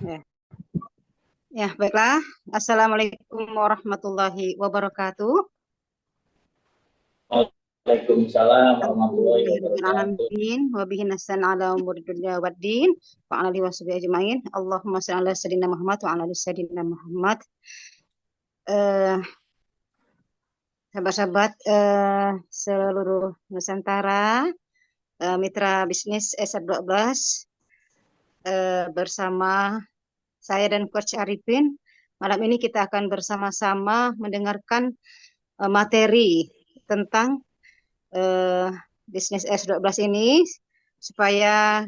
Ya, ya, baiklah. Assalamualaikum warahmatullahi wabarakatuh. Waalaikumsalam warahmatullahi wabarakatuh. Alhamdulillahirrahmanirrahim. Wa bihi nasta'in ala umuri dunya waddin. Wa ala alihi washabihi ajma'in. Allahumma shalli ala sayyidina Muhammad wa ala ali sayyidina Muhammad. Eh, Sahabat-sahabat seluruh Nusantara, mitra bisnis SR12, bersama saya dan Coach Arifin. Malam ini kita akan bersama-sama mendengarkan materi tentang bisnis S12 ini supaya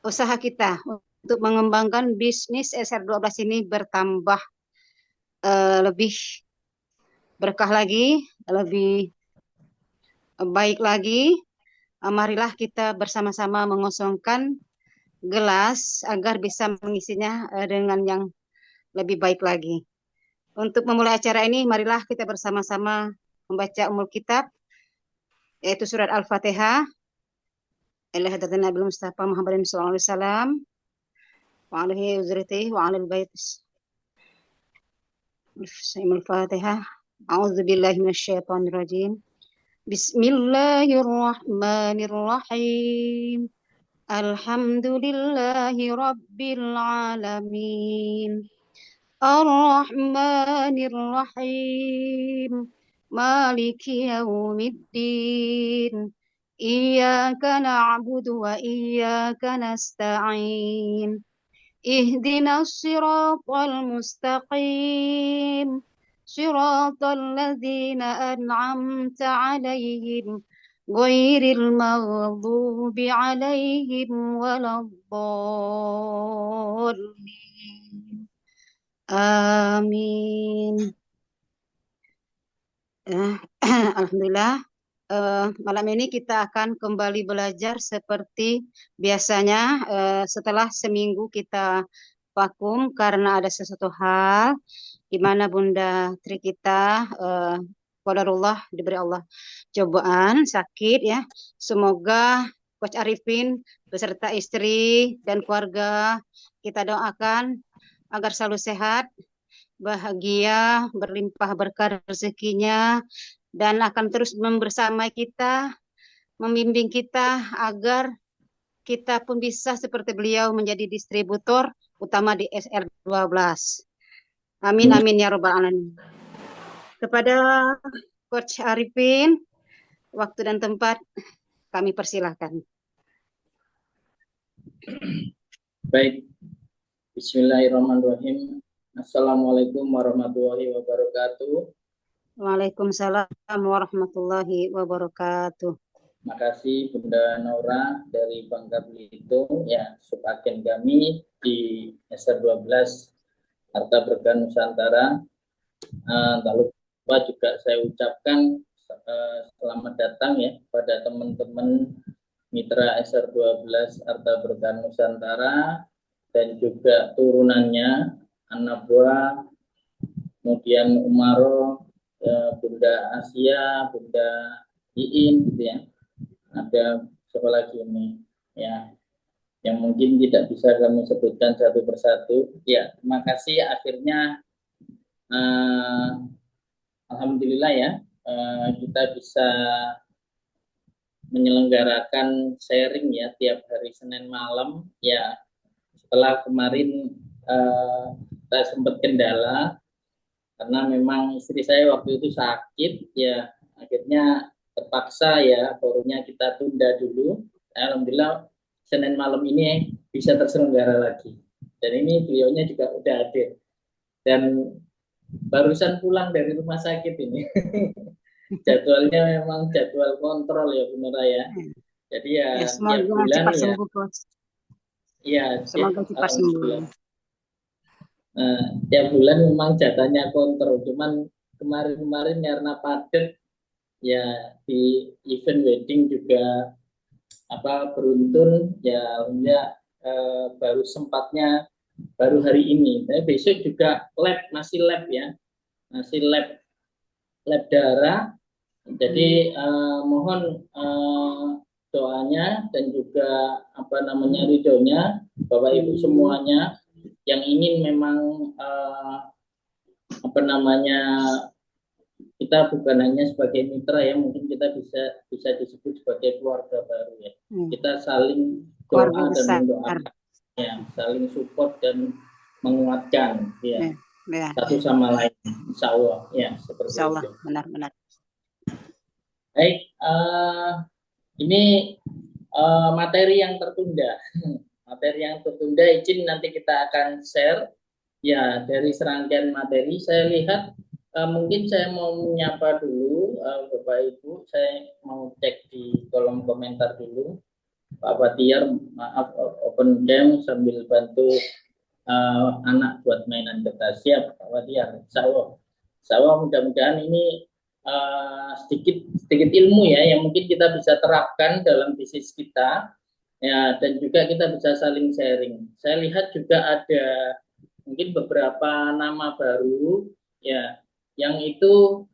usaha kita untuk mengembangkan bisnis SR12 ini bertambah lebih berkah lagi, lebih baik lagi. Marilah kita bersama-sama mengosongkan gelas agar bisa mengisinya dengan yang lebih baik lagi. Untuk memulai acara ini, marilah kita bersama-sama membaca Ummul Kitab, yaitu surat Al-Fatihah. Ila hadratin Nabi Mustafa Muhammadin sallallahu alaihi wasallam wa alihi uzritihi wa alil bait. Al-Fatihah. A'udzu billahi minasyaitonir rajim. Bismillahirrahmanirrahim. Alhamdulillahi rabbil alamin. Ar-Rahmanir Rahim. Maliki yaumiddin. Iyyaka na'budu wa iyyaka nasta'in. Ihdinas siratal mustaqim. Siratal ladzina an'amta 'alaihim ghairil maghdubi 'alaihim waladdallin. Amin. Alhamdulillah. Malam ini kita akan kembali belajar seperti biasanya. Setelah seminggu kita vakum karena ada sesuatu hal di mana Bunda Tri kita qadarullah diberi Allah cobaan sakit ya. Semoga Coach Arifin beserta istri dan keluarga kita doakan agar selalu sehat, bahagia, berlimpah berkah rezekinya, dan akan terus membersamai kita, membimbing kita agar kita pun bisa seperti beliau menjadi distributor utama di SR12. Amin, amin ya robbal alamin. Kepada Coach Arifin, waktu dan tempat kami persilahkan. Baik, Bismillahirrahmanirrahim. Assalamualaikum warahmatullahi wabarakatuh. Waalaikumsalam warahmatullahi wabarakatuh. Makasih Bunda Naura dari Bangka Belitung ya, subagen kami di SR12 Harta Berkah Nusantara. Tak lupa juga saya ucapkan selamat datang ya pada teman-teman mitra SR12 Harta Berkah Nusantara dan juga turunannya, anak buah, kemudian Umaro, Bunda Asia, Bunda Iin, gitu ya. Ada siapa lagi ini ya, yang mungkin tidak bisa kami sebutkan satu persatu. Ya, terima kasih. Akhirnya alhamdulillah ya, kita bisa menyelenggarakan sharing ya tiap hari Senin malam ya. Setelah kemarin kita sempat kendala karena memang istri saya waktu itu sakit ya, akhirnya terpaksa ya forumnya kita tunda dulu. Alhamdulillah Senin malam ini bisa terselenggara lagi, dan ini beliaunya juga udah hadir dan barusan pulang dari rumah sakit ini. Jadwalnya memang jadwal kontrol ya benar ya. Jadi ya, semoga tiap bulan cepat ya. Sembuh, Coach. Iya, semoga cepat sembuh. Tiap bulan memang jatahnya kontrol, cuman kemarin karena padat ya, di event wedding juga beruntun ya, baru sempatnya baru hari ini. Tapi besok juga masih lab ya, masih lab darah. Jadi mohon doanya dan juga ridhonya Bapak Ibu semuanya yang ingin memang kita bukan hanya sebagai mitra ya, mungkin kita bisa disebut sebagai keluarga baru ya. Kita saling doa dan mendoakan ya, saling support dan menguatkan ya. Satu sama lain, insya Allah ya, seperti insya Allah, itu. Benar-benar. Baik, ini materi yang tertunda. Materi yang tertunda izin nanti kita akan share ya dari serangkaian materi. Saya lihat mungkin saya mau menyapa dulu Bapak Ibu. Saya mau cek di kolom komentar dulu. Pak Batiar, maaf open cam sambil bantu anak buat mainan kertas. Siap Pak Batiar, insya Allah mudah-mudahan ini sedikit ilmu ya yang mungkin kita bisa terapkan dalam bisnis kita ya, dan juga kita bisa saling sharing. Saya lihat juga ada mungkin beberapa nama baru ya yang itu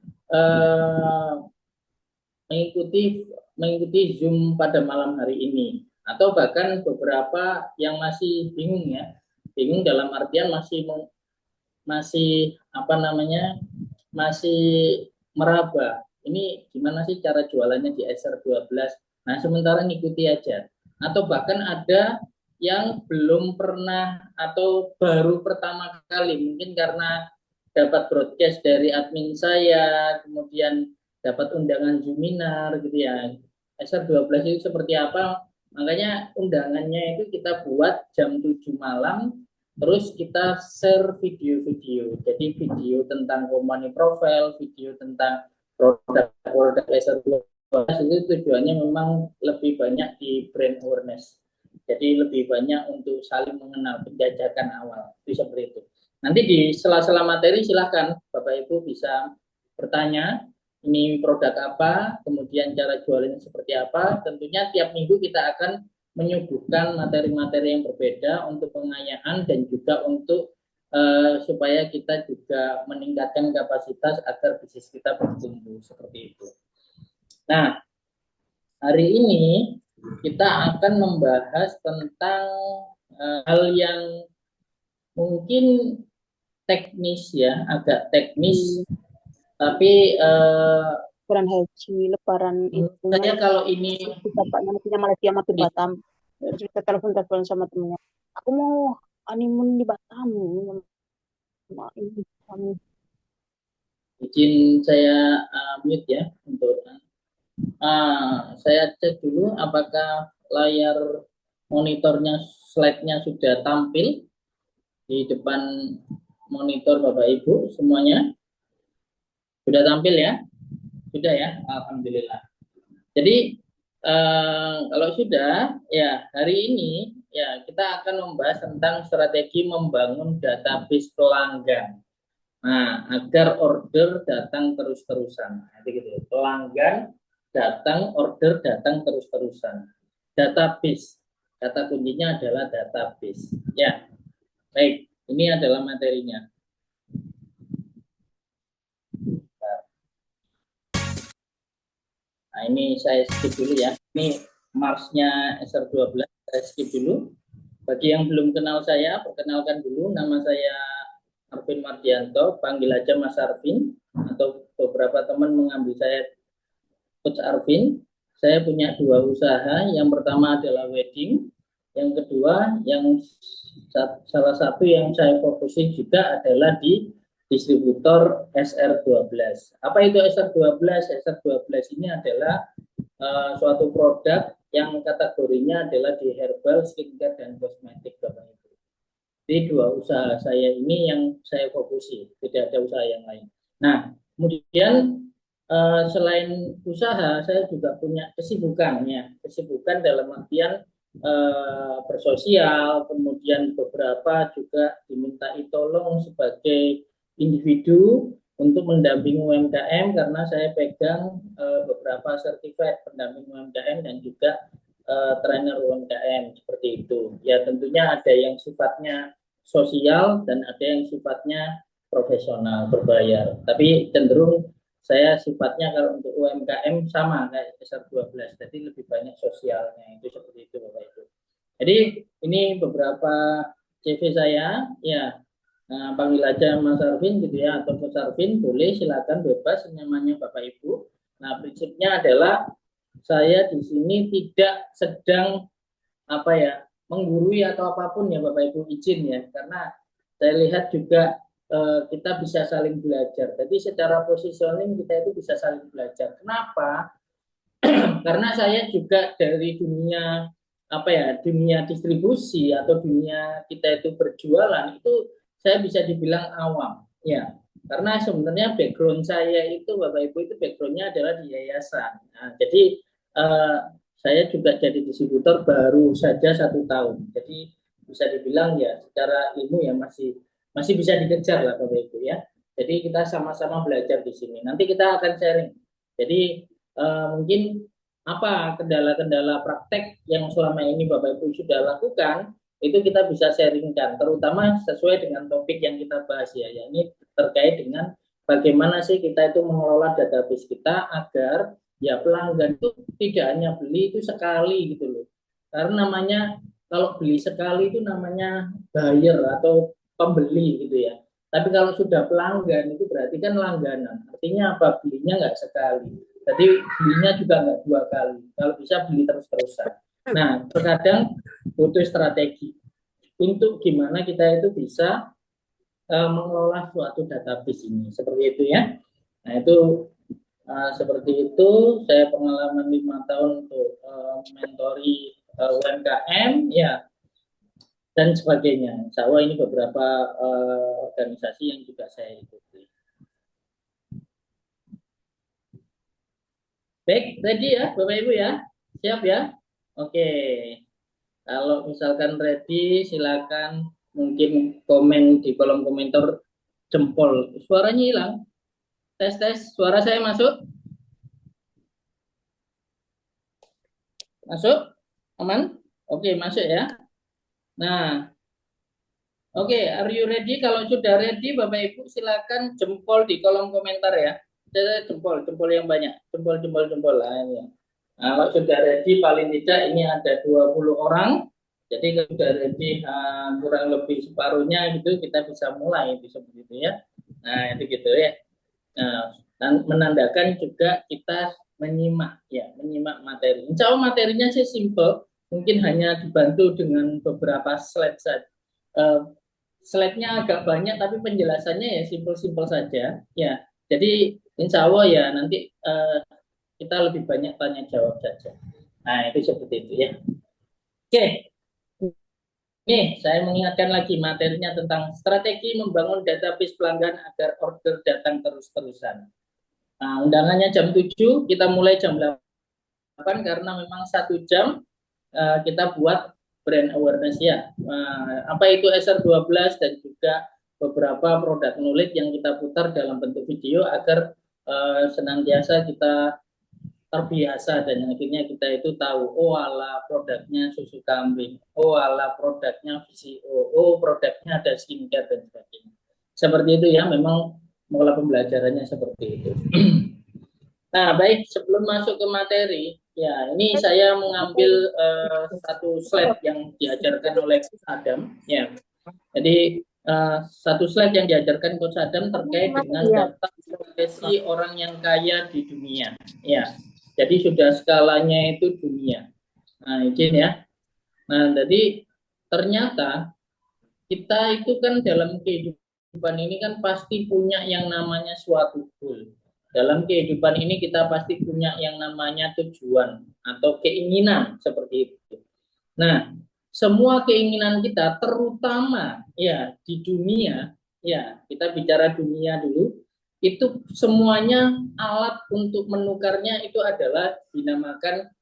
mengikuti Zoom pada malam hari ini, atau bahkan beberapa yang masih bingung ya, bingung dalam artian masih meraba ini gimana sih cara jualannya di SR12. Nah, sementara ngikuti aja, atau bahkan ada yang belum pernah atau baru pertama kali, mungkin karena dapat broadcast dari admin saya, kemudian dapat undangan Zoominar gitu ya. SR12 itu seperti apa? Makanya undangannya itu kita buat jam 7 malam, terus kita share video-video. Jadi video tentang company profile, video tentang produk SR12 itu tujuannya memang lebih banyak di brand awareness. Jadi lebih banyak untuk saling mengenal, penjajakan awal. Itu seperti itu. Nanti di sela-sela materi silahkan Bapak Ibu bisa bertanya, ini produk apa, kemudian cara jualannya seperti apa. Tentunya tiap minggu kita akan menyuguhkan materi-materi yang berbeda untuk pengayaan dan juga untuk supaya kita juga meningkatkan kapasitas agar bisnis kita bertumbuh seperti itu. Nah, hari ini kita akan membahas tentang hal yang mungkin teknis ya, agak teknis, tapi Lebaran haji, lebaran itu. Saya kalau ini bapaknya Malaysia makin Batam, kita telepon sama temennya. Aku mau honeymoon di Batam. Izin saya mute ya untuk saya cek dulu apakah layar monitornya, slide-nya sudah tampil di depan monitor Bapak Ibu semuanya. Sudah tampil ya? Sudah ya? Alhamdulillah. Jadi kalau sudah ya, hari ini ya kita akan membahas tentang strategi membangun database pelanggan. Nah, agar order datang terus-terusan. Jadi gitu. Pelanggan datang, order datang terus-terusan. Database. Kata kuncinya adalah database. Ya. Baik, ini adalah materinya. Nah, ini saya skip dulu ya. Ini Marsnya SR12, saya skip dulu. Bagi yang belum kenal saya, perkenalkan dulu, nama saya Arvin Mardianto, panggil aja Mas Arvin, atau beberapa teman mengambil saya Coach Arvin. Saya punya dua usaha, yang pertama adalah wedding, yang kedua, yang salah satu yang saya fokusin juga adalah di distributor SR12. Apa itu SR12? SR12 ini adalah suatu produk yang kategorinya adalah di herbal, skincare, dan kosmetik, Bapak Ibu. Jadi dua usaha saya ini yang saya fokusi, tidak ada usaha yang lain. Nah, kemudian selain usaha, saya juga punya kesibukan ya, kesibukan dalam artian bersosial, kemudian beberapa juga dimintai tolong sebagai individu untuk mendampingi UMKM, karena saya pegang beberapa sertifikat pendamping UMKM dan juga trainer UMKM seperti itu. Ya, tentunya ada yang sifatnya sosial dan ada yang sifatnya profesional berbayar. Tapi cenderung saya sifatnya kalau untuk UMKM sama kayak SR12, jadi lebih banyak sosialnya, itu seperti itu Bapak Ibu. Jadi ini beberapa CV saya, ya. Nah, panggil aja Mas Arvin gitu ya, atau Mas Arvin, boleh, silakan bebas senyamannya Bapak Ibu. Nah, prinsipnya adalah saya di sini tidak sedang apa ya, menggurui atau apapun ya Bapak Ibu, izin ya, karena saya lihat juga kita bisa saling belajar. Jadi secara positioning kita itu bisa saling belajar. Kenapa? Karena saya juga dari dunia apa ya, dunia distribusi atau dunia kita itu berjualan, itu saya bisa dibilang awam ya, karena sebenarnya background saya itu Bapak Ibu itu backgroundnya adalah di yayasan. Nah, jadi eh, saya juga jadi distributor baru saja 1 tahun, jadi bisa dibilang ya secara ilmu ya masih masih bisa dikejar lah Bapak Ibu ya. Jadi kita sama-sama belajar di sini. Nanti kita akan sharing. Jadi mungkin apa kendala-kendala praktek yang selama ini Bapak Ibu sudah lakukan, itu kita bisa sharingkan, terutama sesuai dengan topik yang kita bahas ya, yakni terkait dengan bagaimana sih kita itu mengelola database kita agar ya pelanggan itu tidak hanya beli itu sekali gitu loh. Karena namanya kalau beli sekali itu namanya buyer atau pembeli gitu ya. Tapi kalau sudah pelanggan itu berarti kan langganan. Artinya apa? Belinya nggak sekali. Jadi belinya juga nggak 2 kali. Kalau bisa beli terus-terusan. Nah, terkadang butuh strategi untuk gimana kita itu bisa mengelola suatu database ini. Seperti itu ya. Nah, itu seperti itu. Saya pengalaman 5 tahun untuk mentori UMKM ya, dan sebagainya. Insya Allah ini beberapa organisasi yang juga saya ikuti. Baik, ready ya Bapak Ibu ya? Siap ya? Oke. Kalau misalkan ready, silakan mungkin komen di kolom komentar jempol. Suaranya hilang. Tes tes, suara saya masuk? Masuk? Aman? Oke, masuk ya. Nah, oke, are you ready? Kalau sudah ready, Bapak Ibu silakan jempol di kolom komentar ya. Jempol, jempol yang banyak. Jempol, jempol, jempol. Nah, ini. Nah, kalau sudah ready, paling tidak ini ada 20 orang. Jadi kalau sudah ready kurang lebih separuhnya gitu, kita bisa mulai seperti itu ya. Nah, itu gitu ya. Nah, dan menandakan juga kita menyimak ya, menyimak materi. Insya Allah materinya sih simple, mungkin hanya dibantu dengan beberapa slide saja. Slide-nya agak banyak tapi penjelasannya ya simpel-simpel saja ya. Jadi insya Allah ya nanti kita lebih banyak tanya jawab saja. Nah itu seperti itu ya. Oke, nih saya mengingatkan lagi materinya tentang strategi membangun database pelanggan agar order datang terus-terusan. Nah, undangannya jam 7, kita mulai jam 8 karena memang 1 jam kita buat brand awareness ya. Apa itu SR12 dan juga beberapa produk knowledge yang kita putar dalam bentuk video agar senantiasa kita terbiasa dan akhirnya kita itu tahu, oh ala produknya susu kambing, oh ala produknya VCO, oh produknya ada skincare dan sebagainya. Seperti itu ya, memang pola pembelajarannya seperti itu. Nah, baik, sebelum masuk ke materi, ya ini saya mengambil satu slide yang diajarkan oleh Adam, ya. Jadi satu slide yang diajarkan Coach Adam terkait dengan daftar profesi orang yang kaya di dunia, ya. Jadi sudah skalanya itu dunia. Nah, izin ya. Nah, jadi ternyata kita itu kan dalam kehidupan ini kan pasti punya yang namanya suatu goal. Dalam kehidupan ini kita pasti punya yang namanya tujuan atau keinginan seperti itu. Nah, semua keinginan kita terutama ya di dunia, ya kita bicara dunia dulu, itu semuanya alat untuk menukarnya itu adalah dinamakan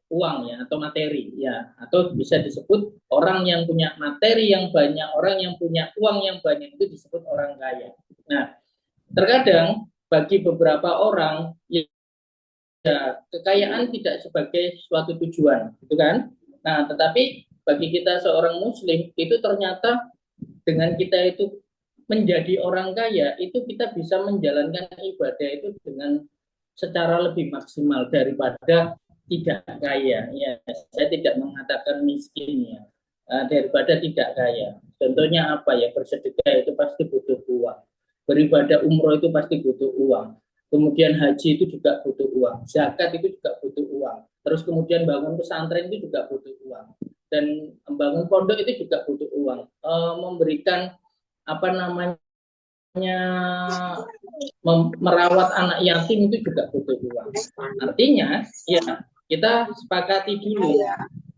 uang ya atau materi ya, atau bisa disebut orang yang punya materi yang banyak, orang yang punya uang yang banyak itu disebut orang kaya. Nah, terkadang bagi beberapa orang ya, kekayaan tidak sebagai suatu tujuan, gitu kan? Nah, tetapi bagi kita seorang muslim itu ternyata dengan kita itu menjadi orang kaya itu kita bisa menjalankan ibadah itu dengan secara lebih maksimal daripada tidak kaya. Ya, saya tidak mengatakan miskin ya, daripada tidak kaya. Contohnya apa ya? Bersedekah itu pasti butuh uang. Beribadah umroh itu pasti butuh uang. Kemudian haji itu juga butuh uang. Zakat itu juga butuh uang. Terus kemudian bangun pesantren itu juga butuh uang. Dan membangun pondok itu juga butuh uang. Memberikan apa namanya merawat anak yatim itu juga butuh uang. Artinya, ya kita sepakati dulu,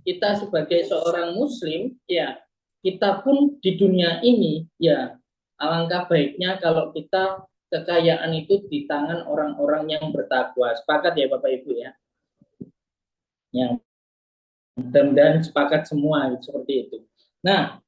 kita sebagai seorang Muslim, ya kita pun di dunia ini, ya alangkah baiknya kalau kita kekayaan itu di tangan orang-orang yang bertakwa. Sepakat ya Bapak Ibu ya. Yang dan sepakat semua seperti itu. Nah,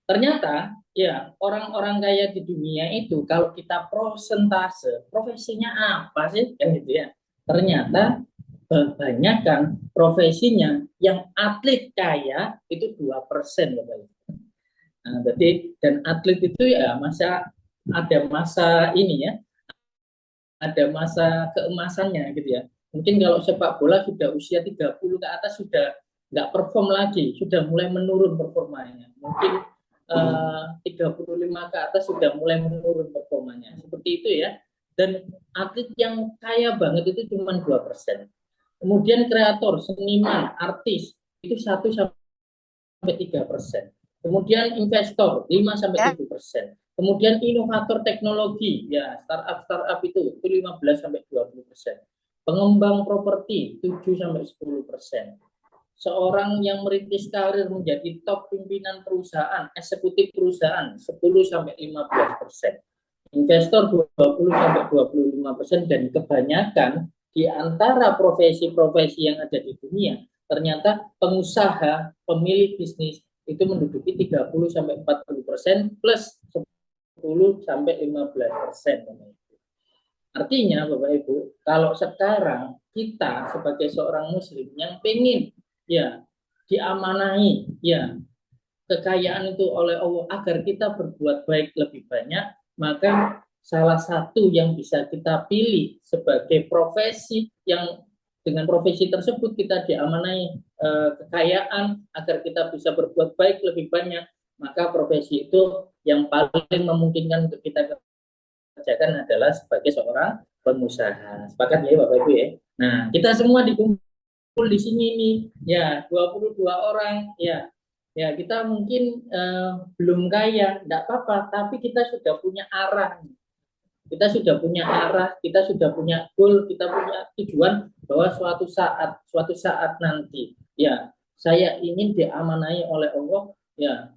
ternyata ya orang-orang kaya di dunia itu kalau kita prosentase profesinya apa sih kan gitu ya. Ternyata kebanyakan profesinya yang atlet kaya itu 2% Bapak Ibu. Nah, jadi dan atlet itu ya ada masa ini ya, ada masa keemasannya gitu ya. Mungkin kalau sepak bola sudah usia 30 ke atas sudah nggak perform lagi, sudah mulai menurun performanya. Mungkin 35 ke atas sudah mulai menurun performanya. Seperti itu ya. Dan atlet yang kaya banget itu cuma 2%. Kemudian kreator, seniman, artis itu 1-3%. Kemudian investor 5-7%. Kemudian inovator teknologi, ya startup itu 15-20%. Pengembang properti 7-10%. Seorang yang merintis karir menjadi top pimpinan perusahaan, eksekutif perusahaan 10-15%. Investor 20-25%, dan kebanyakan di antara profesi-profesi yang ada di dunia, ternyata pengusaha, pemilik bisnis itu menduduki 30-40% plus 10-15%. Artinya Bapak Ibu, kalau sekarang kita sebagai seorang Muslim yang pengen ya diamanahi ya kekayaan itu oleh Allah agar kita berbuat baik lebih banyak, maka salah satu yang bisa kita pilih sebagai profesi yang dengan profesi tersebut kita diamanahi kekayaan agar kita bisa berbuat baik lebih banyak, maka profesi itu yang paling memungkinkan untuk kita kerjakan adalah sebagai seorang pengusaha. Sepakat ya Bapak Ibu ya. Nah, kita semua dikumpul di sini nih, ya 22 orang, ya kita mungkin belum kaya, tidak apa-apa, tapi kita sudah punya arah. Kita sudah punya arah, kita sudah punya goal, kita punya tujuan bahwa suatu saat nanti, ya saya ingin diamanahi oleh Allah, ya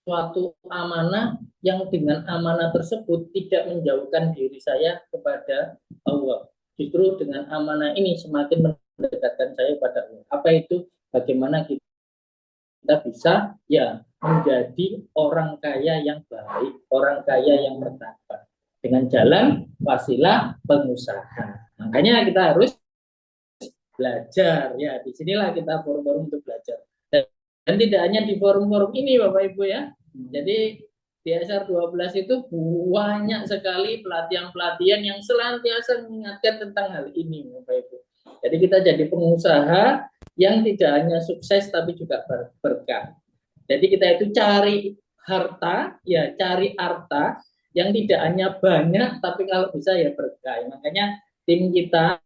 suatu amanah yang dengan amanah tersebut tidak menjauhkan diri saya kepada Allah. Justru dengan amanah ini semakin mendekatkan saya pada Allah. Apa itu? Bagaimana kita bisa ya menjadi orang kaya yang baik, orang kaya yang bertakwa dengan jalan wasilah pengusaha. Makanya kita harus belajar ya. Disinilah kita forum-forum untuk belajar. Dan tidak hanya di forum-forum ini Bapak Ibu ya. Jadi di SR12 itu banyak sekali pelatihan-pelatihan yang senantiasa mengingatkan tentang hal ini Bapak Ibu. Jadi kita jadi pengusaha yang tidak hanya sukses tapi juga berkah. Jadi kita itu cari harta, ya cari harta yang tidak hanya banyak tapi kalau bisa ya berkah. Makanya tim kita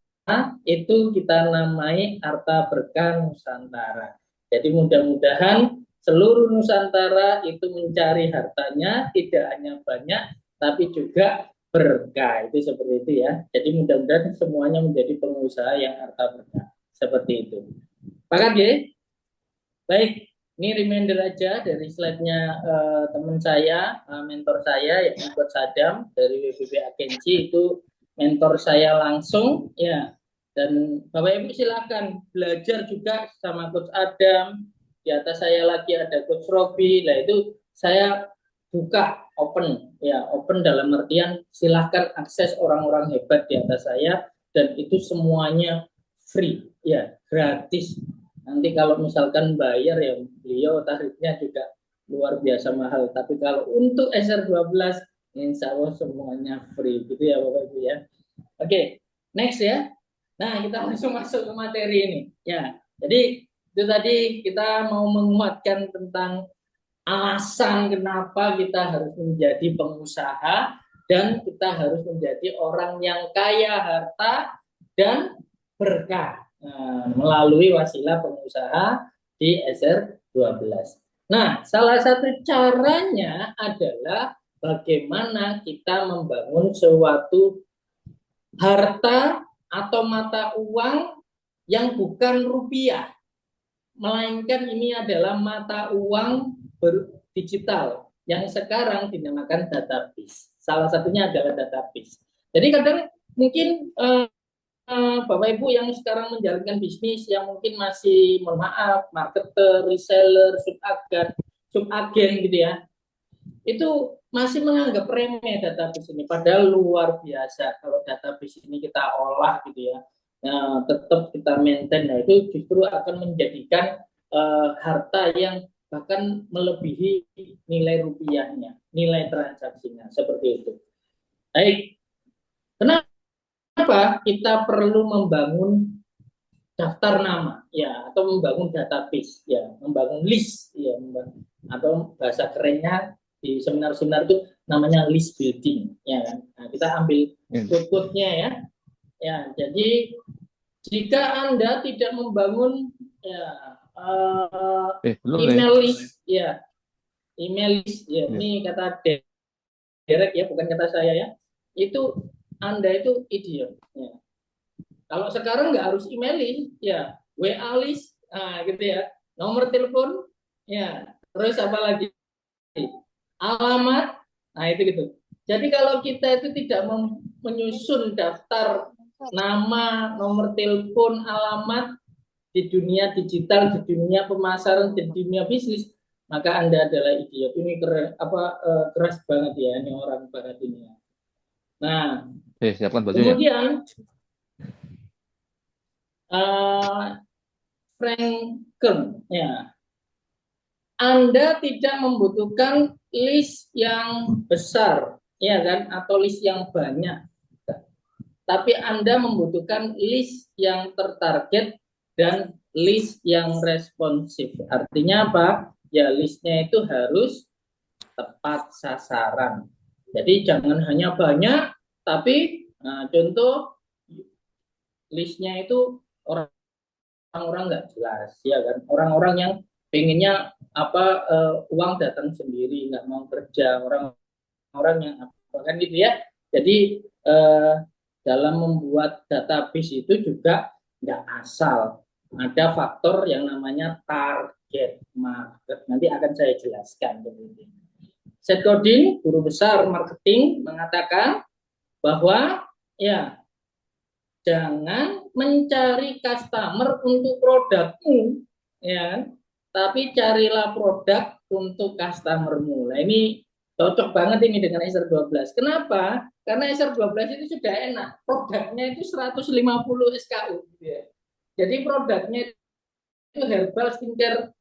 itu kita namai Harta Berkah Nusantara. Jadi mudah-mudahan seluruh Nusantara itu mencari hartanya tidak hanya banyak tapi juga berkah. Itu seperti itu ya. Jadi mudah-mudahan semuanya menjadi pengusaha yang harta berkah. Seperti itu. Pakat ya? Baik, ini reminder aja dari slide-nya teman saya, mentor saya yaitu Coach Adam dari WBB Agency, itu mentor saya langsung ya. Dan Bapak Ibu silakan belajar juga sama Coach Adam. Di atas saya lagi ada Coach Robi. Nah itu saya buka open ya, open dalam artian silahkan akses orang-orang hebat di atas saya dan itu semuanya free ya, gratis. Nanti kalau misalkan bayar ya beliau tarifnya juga luar biasa mahal. Tapi kalau untuk SR12 Insya Allah semuanya free gitu ya Bapak Ibu ya. Oke, next ya. Nah, kita langsung masuk ke materi ini. Ya, jadi itu tadi kita mau menguatkan tentang alasan kenapa kita harus menjadi pengusaha dan kita harus menjadi orang yang kaya harta dan berkah melalui wasilah pengusaha di SR12. Nah, salah satu caranya adalah bagaimana kita membangun suatu harta atau mata uang yang bukan rupiah, melainkan ini adalah mata uang digital yang sekarang dinamakan database. Salah satunya adalah database. Jadi kadang mungkin Bapak Ibu yang sekarang menjalankan bisnis yang mungkin masih, mohon maaf, marketer, reseller, subagen gitu ya, itu masih menganggap remeh database ini. Padahal luar biasa kalau database ini kita olah gitu ya. Nah, tetap kita maintain, nah itu justru akan menjadikan harta yang bahkan melebihi nilai rupiahnya, nilai transaksinya, seperti itu. Baik, kenapa kita perlu membangun daftar nama ya, atau membangun database ya, membangun list ya, atau bahasa kerennya di seminar-seminar itu namanya list building ya kan. Nah, kita ambil quote-nya ya. Ya, jadi jika Anda tidak membangun ya email list ya, email list ya, ini kata Derek ya, bukan kata saya ya. Itu Anda itu idiot ya. Kalau sekarang nggak harus email list ya, WA list, nah gitu ya, nomor telepon ya, terus apa lagi, alamat, nah itu gitu. Jadi kalau kita itu tidak menyusun daftar nama, nomor telepon, alamat di dunia digital, di dunia pemasaran, di dunia bisnis, maka Anda adalah idiot. Ini keras banget ya ini orang barat ini. Nah, siapkan bajunya. Kemudian Franken ya, Anda tidak membutuhkan list yang besar ya kan, atau list yang banyak, tapi Anda membutuhkan list yang tertarget dan list yang responsif. Artinya apa? Ya, listnya itu harus tepat sasaran. Jadi jangan hanya banyak, tapi contoh listnya itu orang-orang nggak jelas ya kan, orang-orang yang pengennya uang datang sendiri, nggak mau kerja, orang-orang yang apa kan gitu ya. Jadi dalam membuat database itu juga nggak asal, ada faktor yang namanya target market, nanti akan saya jelaskan. Seth Godin, guru besar marketing, mengatakan bahwa ya, jangan mencari customer untuk produkmu, ya, tapi carilah produk untuk customermu. Nah, ini cocok banget ini dengan SR12. Kenapa? Karena SR12 itu sudah enak. Produknya itu 150 SKU. Gitu ya. Jadi produknya itu herbal, skincare,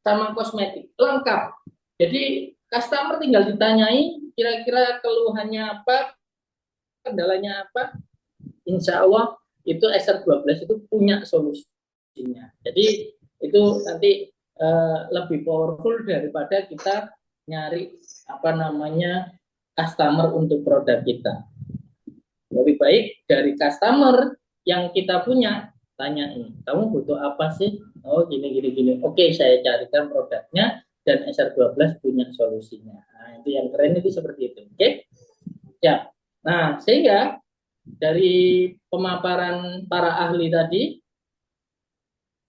sama kosmetik. Lengkap. Jadi customer tinggal ditanyai kira-kira keluhannya apa, kendalanya apa, insya Allah itu SR12 itu punya solusinya. Jadi itu nanti lebih powerful daripada kita nyari customer untuk produk kita. Lebih baik dari customer yang kita punya, tanyain, kamu butuh apa sih? Oh gini. Oke, saya carikan produknya dan SR12 punya solusinya. Nah, itu yang keren itu seperti itu. Oke? Ya. Nah, sehingga dari pemaparan para ahli tadi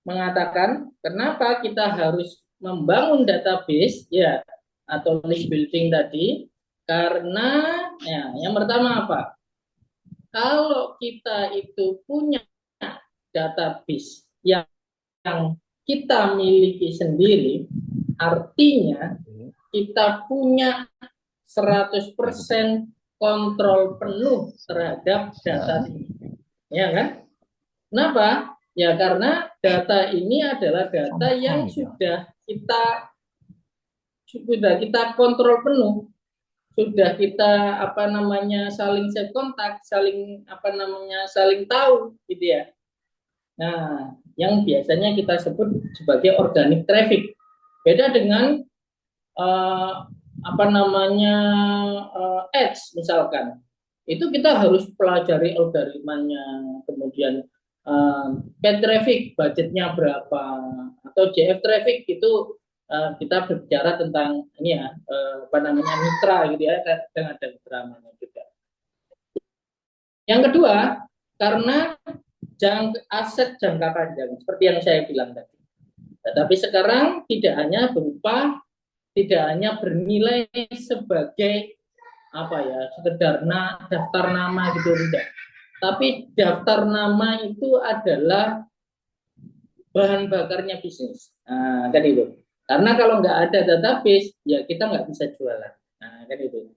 mengatakan kenapa kita harus membangun database ya, atau list building tadi, karena ya, yang pertama apa? Kalau kita itu punya database yang kita miliki sendiri, artinya kita punya 100% kontrol penuh terhadap data ini. Ya kan? Kenapa? Ya karena data ini adalah data yang sudah kita kontrol penuh. sudah kita saling save kontak, saling saling tahu gitu ya. Nah, yang biasanya kita sebut sebagai organic traffic. Beda dengan uh, ads misalkan. Itu kita harus pelajari algoritmanya, kemudian paid traffic budgetnya berapa, atau JF traffic itu kita berbicara tentang ini ya, mitra gitu ya, dengan ada mitra juga. Yang kedua, karena aset jangka panjang seperti yang saya bilang tadi. Tetapi sekarang tidak hanya bernilai sebagai sekedar daftar nama gitu, tidak. Tapi daftar nama itu adalah bahan bakarnya bisnis. Nah, kan itu. Karena kalau nggak ada database, ya kita nggak bisa jualan. Nah, kan itu.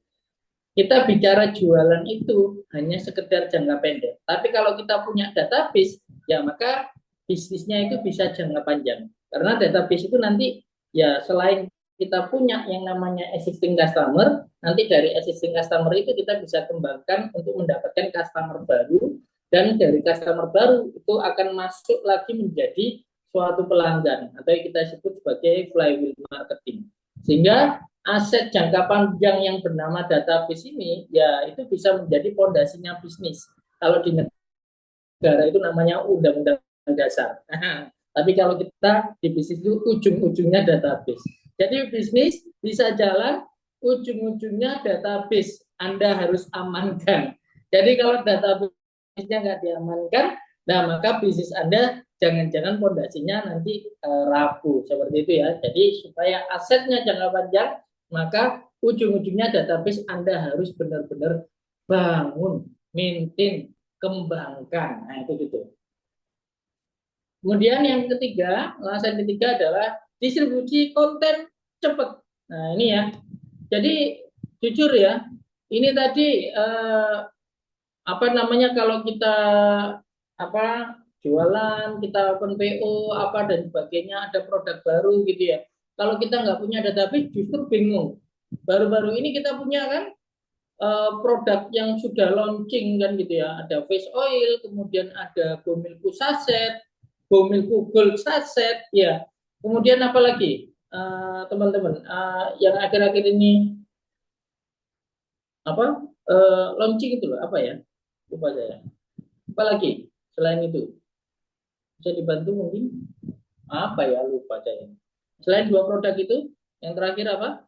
Kita bicara jualan itu hanya sekedar jangka pendek. Tapi kalau kita punya database, ya maka bisnisnya itu bisa jangka panjang. Karena database itu nanti ya selain kita punya yang namanya existing customer, nanti dari existing customer itu kita bisa kembangkan untuk mendapatkan customer baru, dan dari customer baru itu akan masuk lagi menjadi suatu pelanggan atau yang kita sebut sebagai flywheel marketing. Sehingga aset jangka panjang yang bernama database ini ya itu bisa menjadi fondasinya bisnis. Kalau di negara itu namanya undang-undang dasar. Tapi kalau kita di bisnis itu ujung-ujungnya database. Jadi bisnis bisa jalan, ujung-ujungnya database. Anda harus amankan. Jadi kalau database-nya nggak diamankan, nah maka bisnis Anda jangan-jangan fondasinya nanti rapuh seperti itu ya. Jadi supaya asetnya jangka panjang, maka ujung-ujungnya database Anda harus benar-benar bangun, maintain, kembangkan. Nah, itu gitu. Kemudian yang ketiga, alasan ketiga adalah distribusi konten cepat. Nah, ini ya. Jadi jujur ya, ini tadi kalau kita jualan, kita open PO dan sebagainya, ada produk baru gitu ya. Kalau kita nggak punya database justru bingung. Baru-baru ini kita punya kan produk yang sudah launching kan gitu ya. Ada face oil, kemudian ada Gomilku Saset, Gomilku Gold Saset, ya. Kemudian apa lagi teman-teman yang akhir-akhir ini launching itu loh, apa ya? Lupa saya. Apa lagi selain itu? Bisa dibantu mungkin? Apa ya, lupa saya. Selain dua produk itu, yang terakhir apa?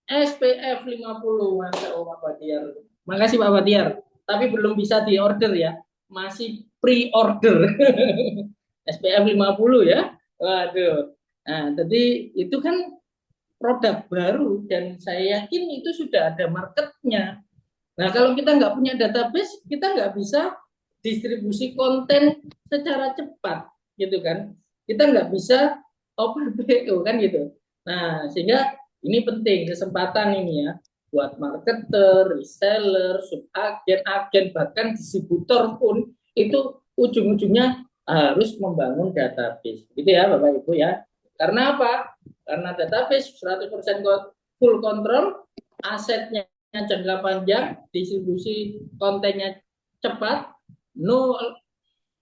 SPF 50. Masa Pak Batiar. Makasih Pak Batiar. Tapi belum bisa diorder ya. Masih pre-order. SPF 50 ya. Waduh. Nah, jadi itu kan produk baru dan saya yakin itu sudah ada marketnya. Nah, kalau kita nggak punya database, kita nggak bisa distribusi konten secara cepat, gitu kan? Kita nggak bisa open BO kan gitu. Nah, sehingga ini penting kesempatan ini ya buat marketer, reseller, subagen, agen, bahkan distributor pun itu ujung-ujungnya harus membangun database. Gitu ya Bapak Ibu ya. Karena apa? Karena database 100% full control, asetnya jangka panjang, distribusi kontennya cepat, no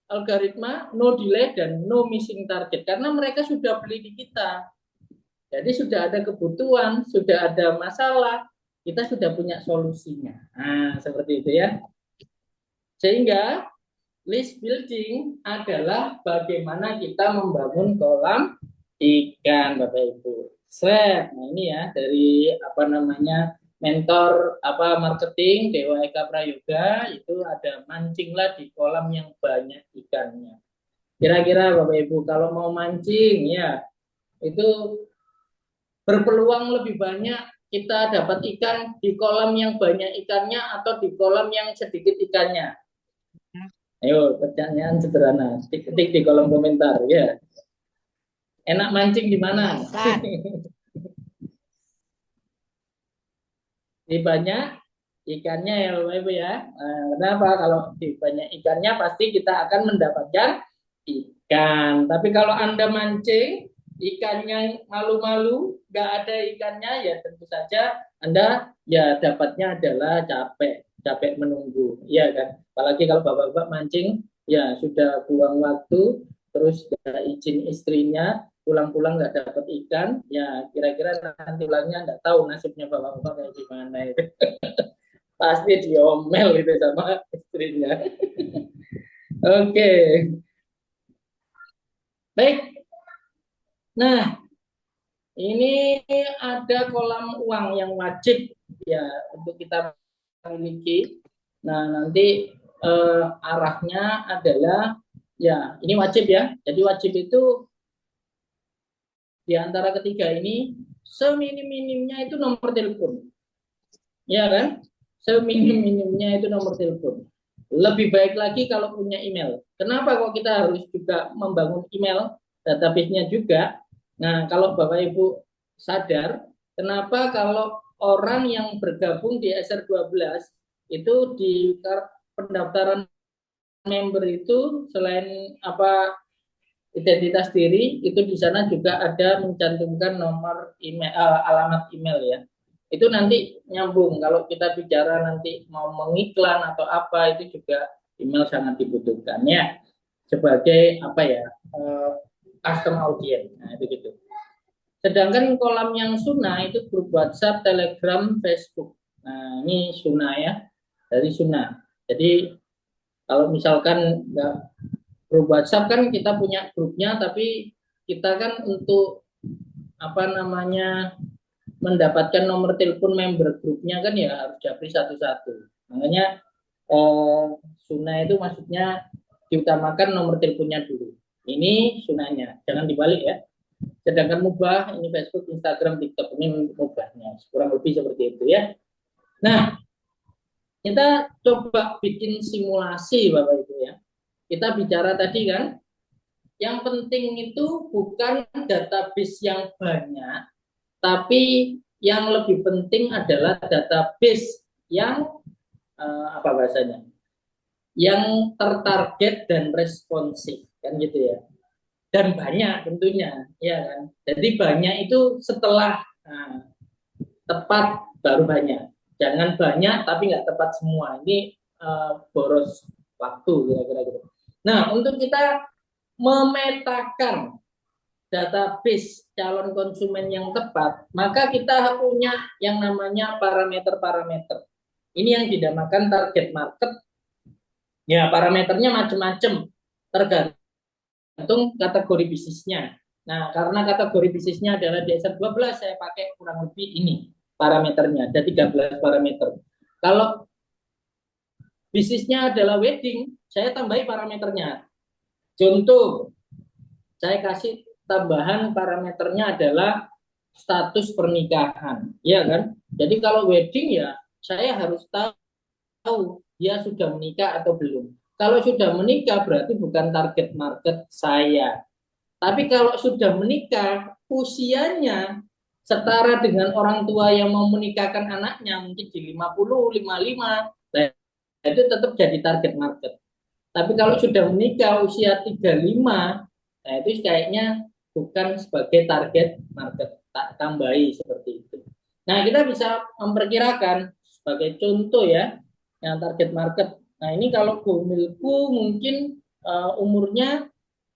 algoritma, no delay, dan no missing target. Karena mereka sudah beli di kita. Jadi sudah ada kebutuhan, sudah ada masalah, kita sudah punya solusinya. Nah, seperti itu ya. Sehingga list building adalah bagaimana kita membangun kolam ikan, Bapak Ibu. Nah, ini ya dari mentor marketing Dewa Eka Prayoga, itu ada mancinglah di kolam yang banyak ikannya. Kira-kira Bapak Ibu kalau mau mancing ya itu berpeluang lebih banyak kita dapat ikan di kolam yang banyak ikannya atau di kolam yang sedikit ikannya. Ayo pertanyaan sederhana, ketik di kolom komentar ya. Enak mancing di mana? Di banyak ikannya ya Bapak Ibu ya. Nah, kenapa? Kalau di banyak ikannya pasti kita akan mendapatkan ikan. Tapi kalau Anda mancing ikannya malu-malu, nggak ada ikannya, ya tentu saja Anda ya dapatnya adalah capek menunggu, ya kan. Apalagi kalau bapak-bapak mancing, ya sudah buang waktu, terus nggak izin istrinya, pulang-pulang nggak dapat ikan, ya kira-kira nanti pulangnya nggak tahu nasibnya bapak-bapak kayak gimana itu. Pasti diomel itu sama istrinya. Oke, baik. Nah, ini ada kolam uang yang wajib ya untuk kita miliki. Nah, nanti arahnya adalah ya ini wajib ya. Jadi wajib itu di antara ketiga ini seminim-minimnya itu nomor telepon. Ya kan? Seminim-minimnya itu nomor telepon. Lebih baik lagi kalau punya email. Kenapa kok kita harus juga membangun email database-nya juga? Nah, kalau Bapak Ibu sadar, kenapa kalau orang yang bergabung di SR12 itu di pendaftaran member itu selain apa identitas diri itu di sana juga ada mencantumkan nomor email, alamat email ya. Itu nanti nyambung kalau kita bicara nanti mau mengiklan atau apa itu juga email sangat dibutuhkan ya sebagai apa ya custom audience. Nah itu gitu. Sedangkan kolam yang Suna itu grup WhatsApp, Telegram, Facebook. Nah ini Suna ya dari Suna. Jadi kalau misalkan nggak grup WhatsApp kan kita punya grupnya, tapi kita kan untuk apa namanya mendapatkan nomor telepon member grupnya kan ya harus japri satu-satu. Makanya Suna itu maksudnya diutamakan nomor teleponnya dulu. Ini sunanya, jangan dibalik ya. Sedangkan mubah ini Facebook, Instagram, TikTok ini mubahnya, kurang lebih seperti itu ya. Nah, kita coba bikin simulasi Bapak Ibu ya. Kita bicara tadi kan, yang penting itu bukan database yang banyak, tapi yang lebih penting adalah database yang apa bahasanya, yang tertarget dan responsif kan gitu ya. Dan banyak tentunya, ya kan. Jadi banyak itu setelah tepat baru banyak. Jangan banyak tapi nggak tepat semua. Ini boros waktu kira-kira gitu. Nah, untuk kita memetakan database calon konsumen yang tepat, maka kita punya yang namanya parameter-parameter. Ini yang dinamakan target market. Ya, parameternya macam-macam, tergantung kategori bisnisnya. Nah, karena kategori bisnisnya adalah di SR12, saya pakai kurang lebih ini parameternya. Ada 13 parameter. Kalau bisnisnya adalah wedding, saya tambahi parameternya. Contoh, saya kasih tambahan parameternya adalah status pernikahan, ya kan? Jadi kalau wedding ya saya harus tahu dia sudah menikah atau belum. Kalau sudah menikah berarti bukan target market saya. Tapi kalau sudah menikah, usianya setara dengan orang tua yang mau menikahkan anaknya mungkin di 50, 55, nah, itu tetap jadi target market. Tapi kalau sudah menikah usia 35, nah itu kayaknya bukan sebagai target market, tak tambahi seperti itu. Nah, kita bisa memperkirakan sebagai contoh ya, yang target market. Nah, ini kalau gomilku mungkin umurnya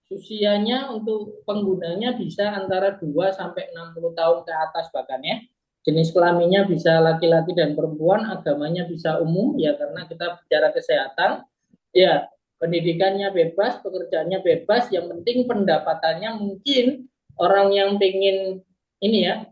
usianya untuk penggunanya bisa antara 2 sampai 60 tahun ke atas bahkan ya. Jenis kelaminnya bisa laki-laki dan perempuan, agamanya bisa umum ya karena kita bicara kesehatan. Ya, pendidikannya bebas, pekerjaannya bebas, yang penting pendapatannya mungkin orang yang pengen ini ya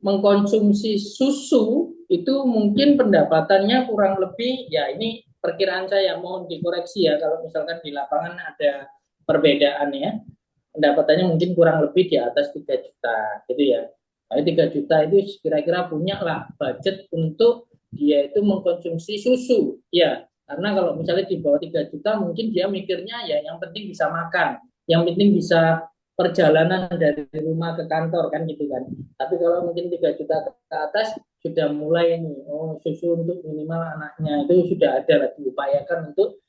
mengkonsumsi susu itu mungkin pendapatannya kurang lebih ya ini perkiraan saya mohon dikoreksi ya kalau misalkan di lapangan ada perbedaan ya pendapatannya mungkin kurang lebih di atas 3 juta gitu ya. Nah, 3 juta itu kira-kira punya lah budget untuk dia itu mengkonsumsi susu ya karena kalau misalnya di bawah 3 juta mungkin dia mikirnya ya yang penting bisa makan, yang penting bisa perjalanan dari rumah ke kantor kan gitu kan. Tapi kalau mungkin 3 juta ke atas sudah mulai nih, oh susu untuk minimal anaknya itu sudah ada lah diupayakan untuk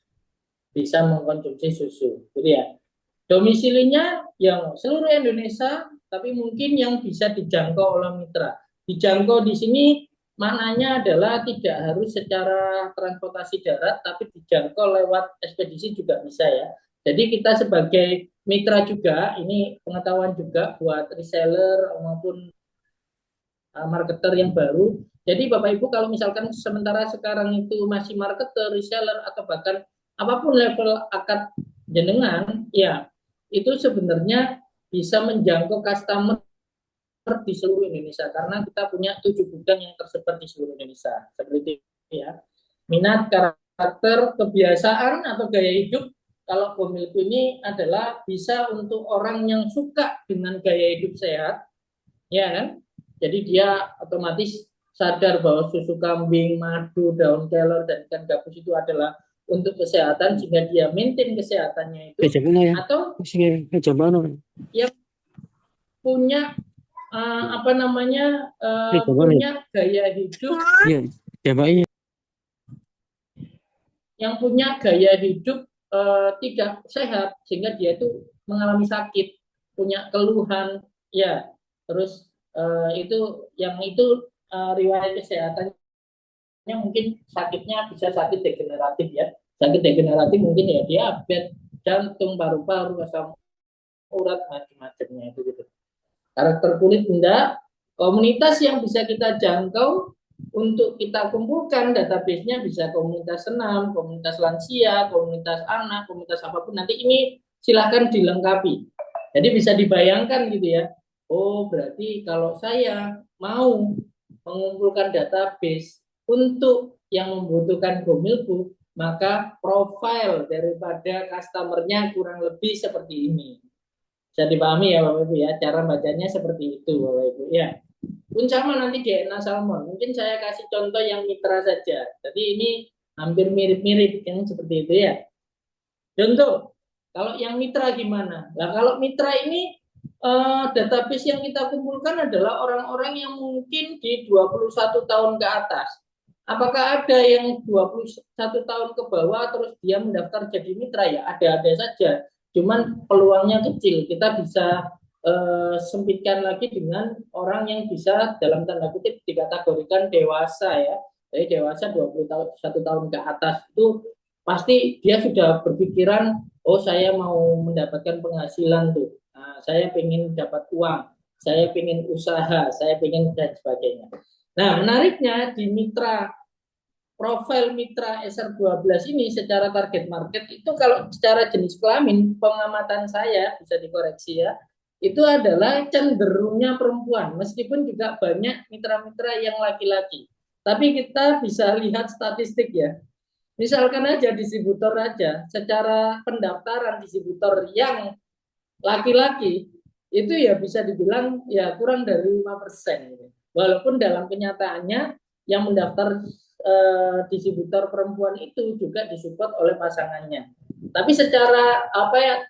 bisa mengkonsumsi susu. Jadi ya domisilinya yang seluruh Indonesia tapi mungkin yang bisa dijangkau oleh mitra. Dijangkau di sini maknanya adalah tidak harus secara transportasi darat, tapi dijangkau lewat ekspedisi juga bisa ya. Jadi kita sebagai mitra juga, ini pengetahuan juga buat reseller maupun marketer yang baru. Jadi Bapak Ibu kalau misalkan sementara sekarang itu masih marketer, reseller atau bahkan apapun level akad jenengan, ya itu sebenarnya bisa menjangkau customer di seluruh Indonesia karena kita punya 7 gudang yang tersebar di seluruh Indonesia. Seperti itu ya. Minat, karakter, kebiasaan atau gaya hidup kalau Gomilku ini adalah bisa untuk orang yang suka dengan gaya hidup sehat, ya kan? Jadi dia otomatis sadar bahwa susu kambing, madu, daun kelor, dan ikan gabus itu adalah untuk kesehatan sehingga dia maintain kesehatannya itu. Atau yang punya punya gaya hidup yang punya gaya hidup tidak sehat sehingga dia itu mengalami sakit, punya keluhan, ya terus itu riwayat kesehatannya mungkin sakitnya bisa sakit degeneratif ya, sakit degeneratif mungkin ya diabetes, jantung, paru-paru, asam urat, macam-macamnya itu gitu. Karakter kulit enggak, komunitas yang bisa kita jangkau untuk kita kumpulkan database-nya bisa komunitas senam, komunitas lansia, komunitas anak, komunitas apapun. Nanti ini silahkan dilengkapi. Jadi bisa dibayangkan gitu ya. Oh berarti kalau saya mau mengumpulkan database untuk yang membutuhkan Gomilku, maka profil daripada customer-nya kurang lebih seperti ini. Bisa dipahami ya Bapak Ibu ya, cara bacanya seperti itu Bapak Ibu ya. Pun sama nanti di DNA Salmon, mungkin saya kasih contoh yang mitra saja. Jadi ini hampir mirip-mirip yang seperti itu ya. Contoh, kalau yang mitra gimana? Nah kalau mitra ini database yang kita kumpulkan adalah orang-orang yang mungkin di 21 tahun ke atas. Apakah ada yang 21 tahun ke bawah terus dia mendaftar jadi mitra? Ya ada saja. Cuman peluangnya kecil. Kita bisa sempitkan lagi dengan orang yang bisa dalam tanda kutip dikategorikan dewasa ya. Jadi dewasa 21 tahun ke atas itu pasti dia sudah berpikiran, oh saya mau mendapatkan penghasilan tuh. Nah, saya ingin dapat uang, saya ingin usaha, saya ingin dan sebagainya. Nah, menariknya di mitra profil mitra SR12 ini secara target market itu kalau secara jenis kelamin pengamatan saya bisa dikoreksi ya itu adalah cenderungnya perempuan meskipun juga banyak mitra-mitra yang laki-laki tapi kita bisa lihat statistik ya misalkan aja distributor aja secara pendaftaran distributor yang laki-laki itu ya bisa dibilang ya kurang dari 5%. Walaupun dalam kenyataannya yang mendaftar distributor perempuan itu juga disupport oleh pasangannya. Tapi secara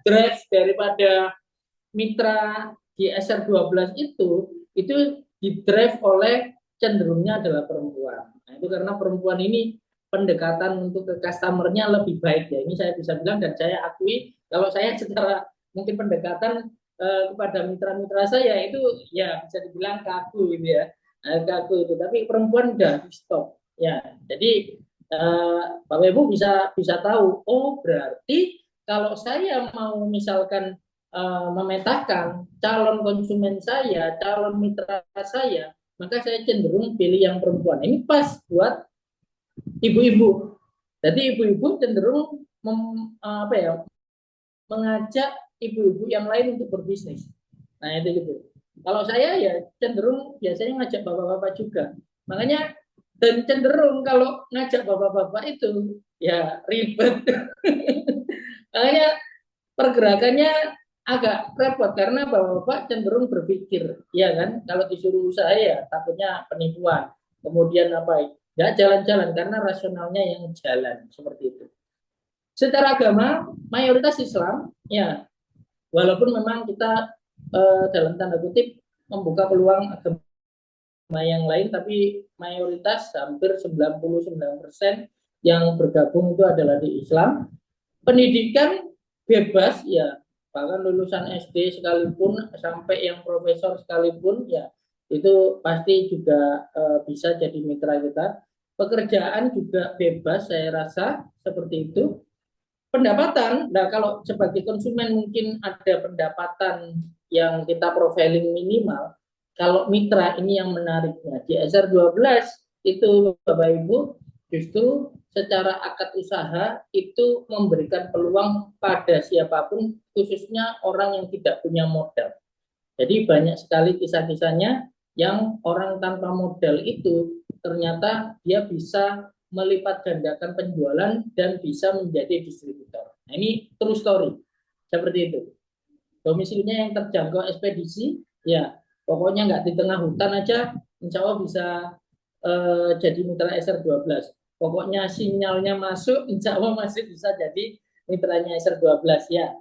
drive daripada mitra di SR12 itu didrive oleh cenderungnya adalah perempuan. Nah, itu karena perempuan ini pendekatan untuk ke customer-nya lebih baik ya. Ini saya bisa bilang dan saya akui kalau saya secara mungkin pendekatan kepada mitra-mitra saya itu ya bisa dibilang kaku gitu ya. Kaku itu, tapi perempuan udah di stop. Ya, jadi Bapak Ibu bisa tahu, oh berarti kalau saya mau misalkan memetakan calon konsumen saya, calon mitra saya, maka saya cenderung pilih yang perempuan. Ini pas buat ibu-ibu. Jadi ibu-ibu cenderung mengajak ibu-ibu yang lain untuk berbisnis. Nah itu gitu. Kalau saya ya cenderung biasanya ngajak bapak-bapak juga. Makanya dan cenderung kalau ngajak bapak-bapak itu ya ribet. Makanya pergerakannya agak repot karena bapak-bapak cenderung berpikir, ya kan, kalau disuruh usaha ya takutnya penipuan. Kemudian nggak jalan-jalan karena rasionalnya yang jalan seperti itu. Secara agama mayoritas Islam, ya walaupun memang kita dalam tanda kutip membuka peluang agama yang lain, tapi mayoritas hampir 99% yang bergabung itu adalah di Islam. Pendidikan bebas ya bahkan lulusan SD sekalipun sampai yang profesor sekalipun ya itu pasti juga bisa jadi mitra kita. Pekerjaan juga bebas saya rasa seperti itu. Pendapatan, nah kalau sebagai konsumen mungkin ada pendapatan yang kita profiling minimal. Kalau mitra ini yang menariknya di SR12 itu Bapak Ibu justru secara akad usaha itu memberikan peluang pada siapapun khususnya orang yang tidak punya modal. Jadi banyak sekali kisah-kisahnya yang orang tanpa modal itu ternyata dia bisa melipat gandakan penjualan dan bisa menjadi distributor. Nah, ini true story. Seperti itu. Domisilinya yang terjangkau ekspedisi, ya pokoknya nggak di tengah hutan aja, insya Allah bisa jadi mitra SR12. Pokoknya sinyalnya masuk, insya Allah masih bisa jadi mitranya SR12 ya.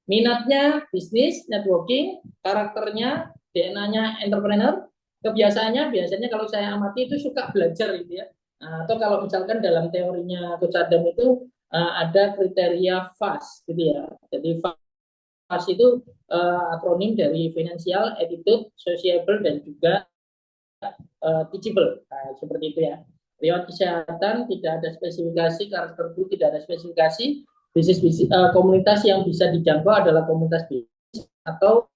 Minatnya bisnis, networking, karakternya, DNA-nya entrepreneur, kebiasaannya biasanya kalau saya amati itu suka belajar gitu ya. Nah, atau kalau misalkan dalam teorinya Coach Adam itu ada kriteria FAST gitu ya. Jadi FAST itu akronim dari financial, attitude, sociable dan juga teachable. Nah, seperti itu ya. Riwayat kesehatan tidak ada spesifikasi, karakter guru tidak ada spesifikasi. Bisnis komunitas yang bisa dijangkau adalah komunitas bisnis atau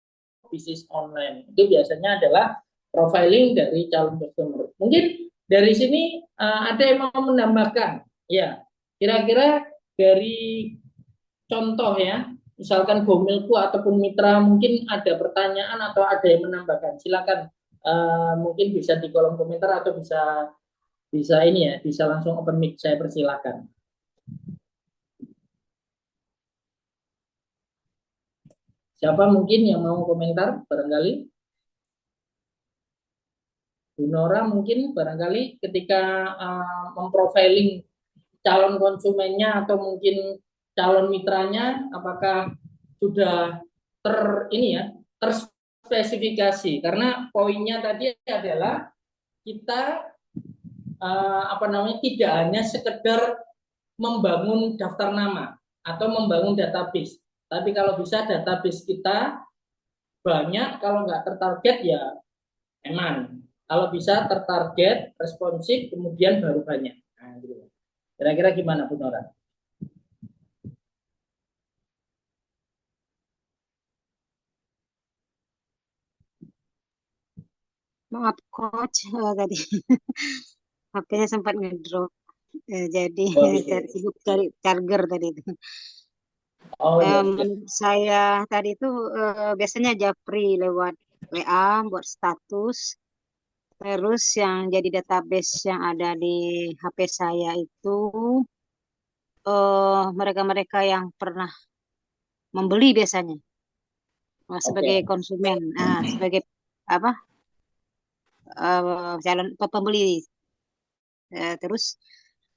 bisnis online. Itu biasanya adalah profiling dari calon customer. Mungkin dari sini ada yang mau menambahkan, ya. Kira-kira dari contoh ya, misalkan Gomilku ataupun mitra mungkin ada pertanyaan atau ada yang menambahkan. Silakan mungkin bisa di kolom komentar atau bisa bisa ini ya, bisa langsung open mic, saya persilakan. Siapa mungkin yang mau komentar barangkali? Bu Nora mungkin barangkali ketika memprofiling calon konsumennya atau mungkin calon mitranya, apakah sudah ini ya terspesifikasi? Karena poinnya tadi adalah kita tidak hanya sekedar membangun daftar nama atau membangun database, tapi kalau bisa database kita banyak, kalau nggak tertarget ya eman. Kalau bisa tertarget, responsif, kemudian baru banyak. Nah, gitu. Kira-kira gimana Bu Nora? Maaf coach, tadi HP-nya sempat ngedrop. Jadi Oh, gitu. sibuk cari charger tadi itu. Oh iya, iya. Menurut saya tadi itu biasanya Japri lewat WA buat status. Terus yang jadi database yang ada di HP saya itu mereka-mereka yang pernah membeli biasanya sebagai Oke. konsumen, sebagai apa calon pembeli. Terus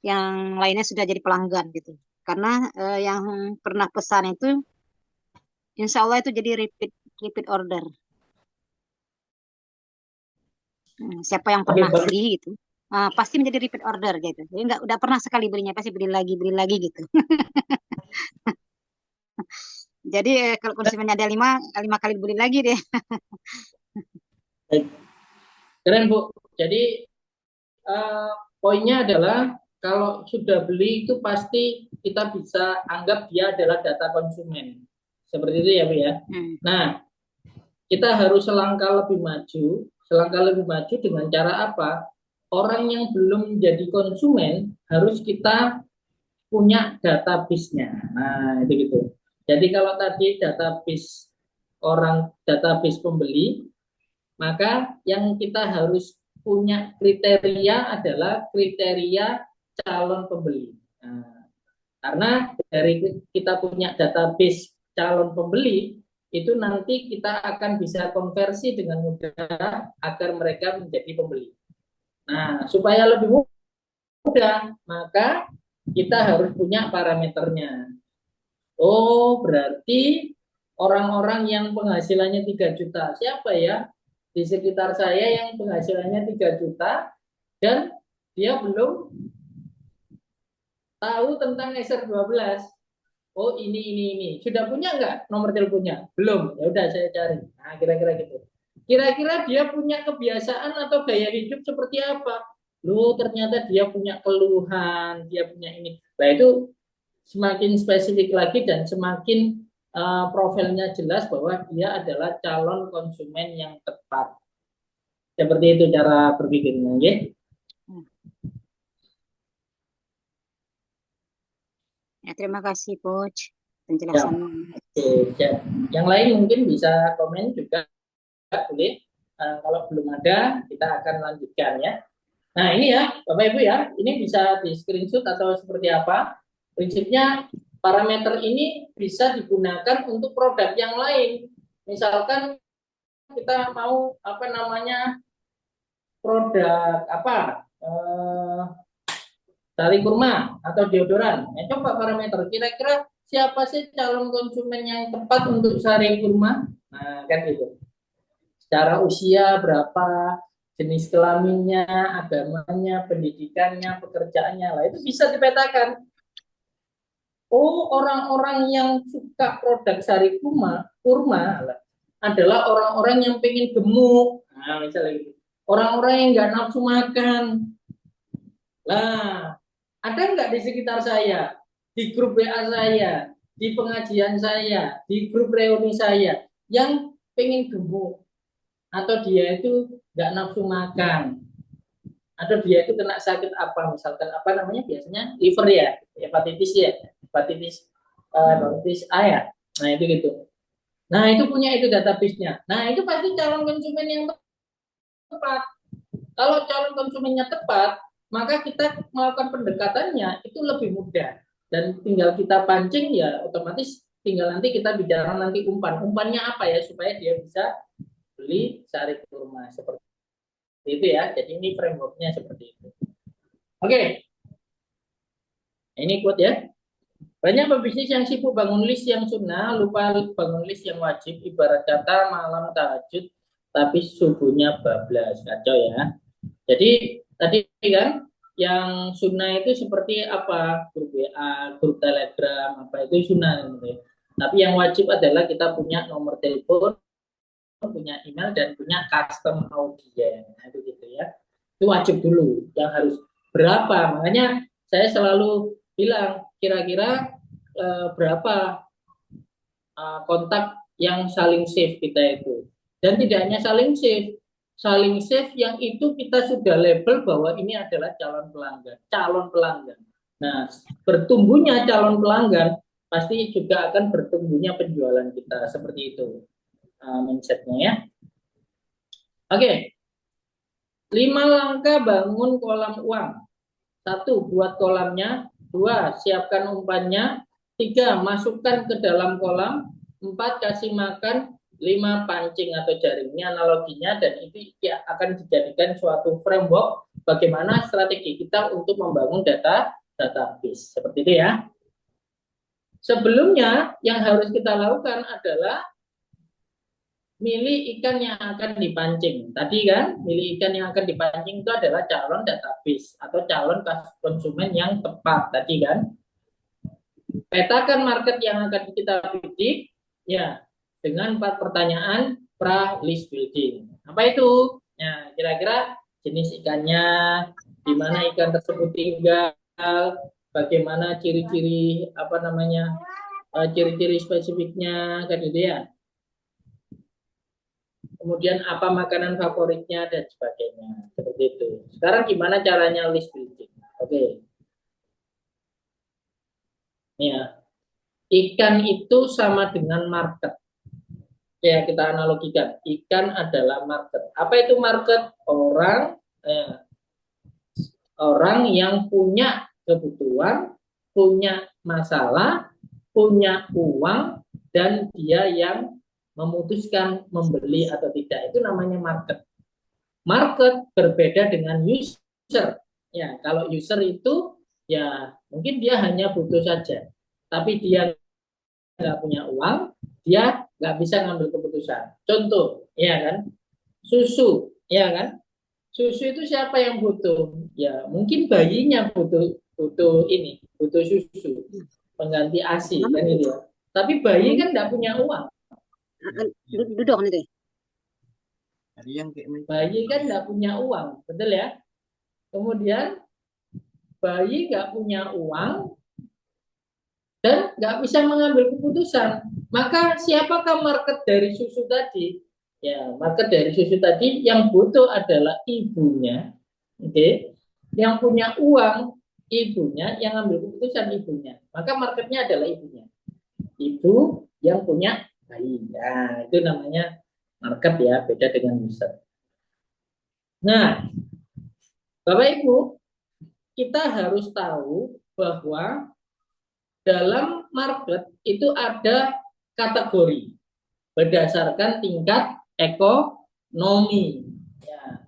yang lainnya sudah jadi pelanggan gitu. Karena yang pernah pesan itu, insya Allah itu jadi repeat order. Siapa yang Oke, pernah bagus. beli gitu, pasti menjadi repeat order gitu. Jadi nggak udah pernah sekali belinya, pasti beli lagi gitu. Jadi kalau konsumennya ada lima kali beli lagi deh. Keren Bu. Jadi poinnya adalah kalau sudah beli itu pasti kita bisa anggap dia adalah data konsumen. Seperti itu ya Bu ya. Nah, kita harus selangkah lebih maju. Selangkah lebih maju dengan cara apa? Orang yang belum menjadi konsumen harus kita punya database-nya. Nah, itu gitu. Jadi kalau tadi database pembeli, maka yang kita harus punya kriteria adalah kriteria calon pembeli. Nah, karena dari kita punya database calon pembeli, itu nanti kita akan bisa konversi dengan mudah agar mereka menjadi pembeli. Nah, supaya lebih mudah, maka kita harus punya parameternya. Oh, berarti orang-orang yang penghasilannya 3 juta. Siapa ya di sekitar saya yang penghasilannya 3 juta dan dia belum tahu tentang SR12. oh ini. Sudah punya nggak nomor teleponnya? Belum. Ya udah saya cari. Nah, kira-kira gitu. Kira-kira dia punya kebiasaan atau gaya hidup seperti apa? Loh, ternyata dia punya keluhan, dia punya ini. Nah, itu semakin spesifik lagi dan semakin profilnya jelas bahwa dia adalah calon konsumen yang tepat. Seperti itu cara berpikirnya, ya. Ya, terima kasih Coach Ya. penjelasannya. Oke. Yang lain mungkin bisa komen juga, boleh. Kalau belum ada, kita akan lanjutkan ya. Nah ini ya, Bapak Ibu ya, ini bisa di screenshot atau seperti apa. Prinsipnya parameter ini bisa digunakan untuk produk yang lain. Misalkan kita mau apa namanya produk apa tali kurma atau deodoran. Ya, coba parameter kira-kira siapa sih calon konsumen yang tepat untuk sari kurma? Nah kan gitu. Secara usia berapa, jenis kelaminnya, agamanya, pendidikannya, pekerjaannya, lah itu bisa dipetakan. Oh, orang-orang yang suka produk sari kurma adalah orang-orang yang pengen gemuk. Nah, misalnya gitu. Orang-orang yang nggak nafsu makan. Lah, ada nggak di sekitar saya, di grup WA saya, di pengajian saya, di grup reuni saya, yang pengen gemuk? Atau dia itu nggak nafsu makan, atau dia itu kena sakit apa, misalkan apa namanya biasanya liver ya, hepatitis ya, hepatitis A ya, nah itu gitu. Nah itu punya itu database-nya. Nah itu pasti calon konsumen yang tepat. Kalau calon konsumennya tepat, maka kita melakukan pendekatannya itu lebih mudah dan tinggal kita pancing ya otomatis tinggal nanti kita bicara nanti umpannya apa ya supaya dia bisa beli sari kurma seperti itu ya. Jadi ini frameworknya seperti itu. Oke, ini quote ya. Banyak pebisnis yang sibuk bangun list yang sunnah, lupa bangun list yang wajib. Ibarat kata malam tahajud, tapi subuhnya bablas. Kacau ya. Jadi tadi kan yang sunnah itu seperti apa? Grup WA, grup Telegram, apa itu sunnah. Gitu. Tapi yang wajib adalah kita punya nomor telepon, punya email, dan punya custom audience. Nah, itu gitu ya. Itu wajib dulu. Yang harus berapa? Makanya saya selalu bilang kira-kira berapa kontak yang saling save kita itu. Dan tidak hanya saling save yang itu kita sudah label bahwa ini adalah calon pelanggan. Nah, bertumbuhnya calon pelanggan pasti juga akan bertumbuhnya penjualan kita seperti itu mindsetnya ya. Oke, 5 langkah bangun kolam uang. 1. Buat kolamnya. 2. Siapkan umpannya. 3. Masukkan ke dalam kolam. 4. Kasih makan. 5. Pancing atau jaring. Ini analoginya dan itu ya, akan dijadikan suatu framework bagaimana strategi kita untuk membangun database. Seperti itu ya. Sebelumnya yang harus kita lakukan adalah milih ikan yang akan dipancing. Tadi kan, milih ikan yang akan dipancing itu adalah calon database atau calon konsumen yang tepat. Tadi kan, petakan market yang akan kita bidik, ya, dengan 4 pertanyaan pra list building. Apa itu? Ya, kira-kira jenis ikannya, di mana ikan tersebut tinggal, bagaimana ciri-ciri apa namanya, ciri-ciri spesifiknya, kan gitu ya. Kemudian apa makanan favoritnya dan sebagainya seperti itu. Sekarang gimana caranya list building? Oke, ya, ikan itu sama dengan market. Ya kita analogikan, ikan adalah market. Apa itu market? Orang yang punya kebutuhan, punya masalah, punya uang, dan dia yang memutuskan membeli atau tidak. Itu namanya market. Market berbeda dengan user. Ya, kalau user itu ya mungkin dia hanya butuh saja, tapi dia nggak punya uang, dia nggak bisa ngambil keputusan. Contoh, ya kan, susu, ya kan, susu itu siapa yang butuh? Ya mungkin bayinya butuh butuh ini, butuh susu. pengganti ASI kan gitu ya. Tapi bayi kan nggak punya uang. Duduk nih deh. Bayi kan nggak punya uang, betul ya? Kemudian bayi nggak punya uang dan nggak bisa mengambil keputusan. Maka siapakah market dari susu tadi? Ya, market dari susu tadi yang butuh adalah ibunya, oke? Okay? Yang punya uang ibunya, yang ambil keputusan ibunya. Maka marketnya adalah ibunya. Ibu yang punya bayi. Nah, itu namanya market ya, beda dengan user. Nah, Bapak Ibu, kita harus tahu bahwa dalam market itu ada kategori berdasarkan tingkat ekonomi. Ya,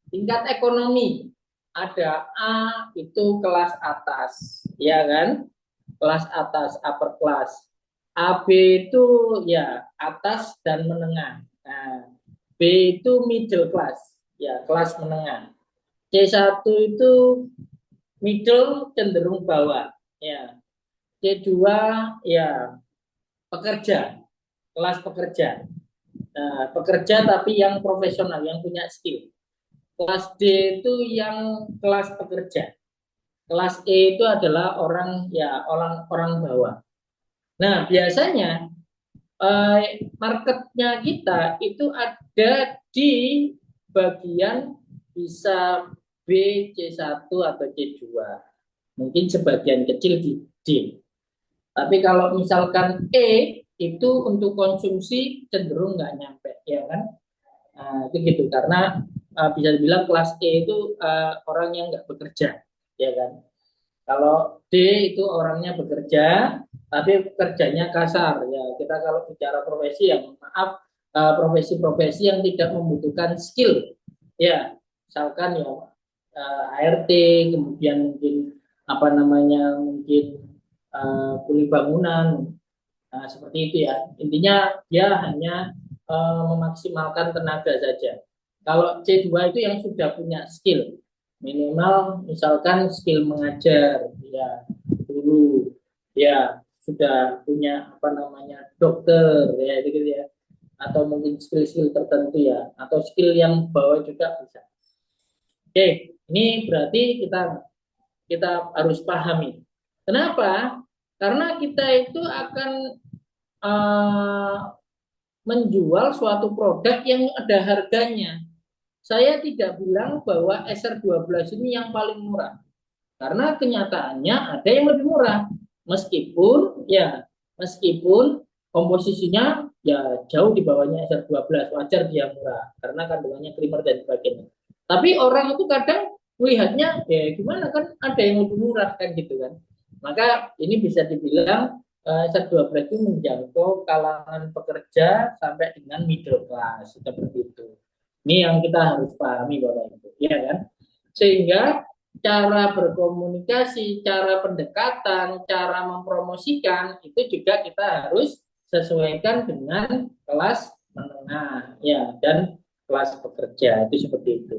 tingkat ekonomi ada A itu kelas atas, ya kan? Kelas atas, upper class. AB itu ya atas dan menengah. Nah, B itu middle class, ya kelas menengah. C1 itu middle cenderung bawah, ya. C2 ya pekerja, kelas pekerja. Nah, pekerja tapi yang profesional, yang punya skill. Kelas D itu yang kelas pekerja. Kelas E itu adalah orang ya orang bawah. Nah, biasanya marketnya kita itu ada di bagian bisa B, C1 atau C2. Mungkin sebagian kecil di D. Tapi kalau misalkan E itu untuk konsumsi cenderung nggak nyampe, ya kan? Nah, itu gitu karena bisa dibilang kelas E itu orang yang nggak bekerja, ya kan? Kalau D itu orangnya bekerja, tapi kerjanya kasar. Ya, kita kalau bicara profesi yang maaf, profesi-profesi yang tidak membutuhkan skill. Ya, misalkan ya ART, kemudian mungkin apa namanya, mungkin kuli bangunan, seperti itu ya. Intinya dia hanya memaksimalkan tenaga saja. Kalau C2 itu yang sudah punya skill, minimal misalkan skill mengajar ya dulu, ya sudah punya apa namanya dokter ya gitu ya, atau mungkin skill-skill tertentu ya, atau skill yang bawah juga bisa. Oke, ini berarti kita kita harus pahami. Kenapa? Karena kita itu akan uh, menjual suatu produk yang ada harganya. Saya tidak bilang bahwa SR12 ini yang paling murah. Karena kenyataannya ada yang lebih murah. Meskipun komposisinya ya jauh di bawahnya SR12, wajar dia murah karena kandungannya primer dan sebagainya. Tapi orang itu kadang melihatnya ya gimana kan ada yang lebih murah kan gitu kan. Maka ini bisa dibilang SR12 itu menjangkau kalangan pekerja sampai dengan middle class seperti itu. Ini yang kita harus pahami Bapak Ibu, ya kan? Sehingga cara berkomunikasi, cara pendekatan, cara mempromosikan itu juga kita harus sesuaikan dengan kelas menengah ya dan kelas pekerja itu seperti itu.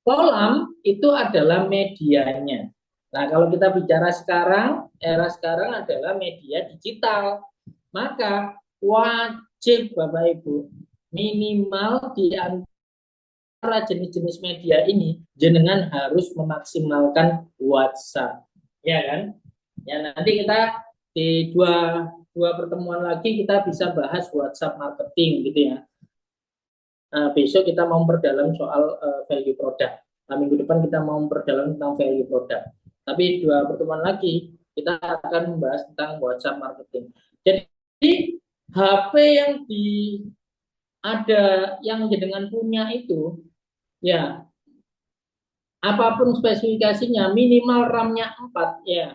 Kolam itu adalah medianya. Nah, kalau kita bicara sekarang, era sekarang adalah media digital. Maka wajib Bapak Ibu minimal di jenis-jenis media ini jenengan harus memaksimalkan WhatsApp, ya kan? Ya nanti kita di dua pertemuan lagi kita bisa bahas WhatsApp marketing gitu ya. Besok kita mau memperdalam soal value product. Minggu depan kita mau memperdalam tentang value product. Tapi dua pertemuan lagi kita akan membahas tentang WhatsApp marketing. Jadi HP yang ada yang jenengan punya itu ya apapun spesifikasinya minimal RAM-nya 4 ya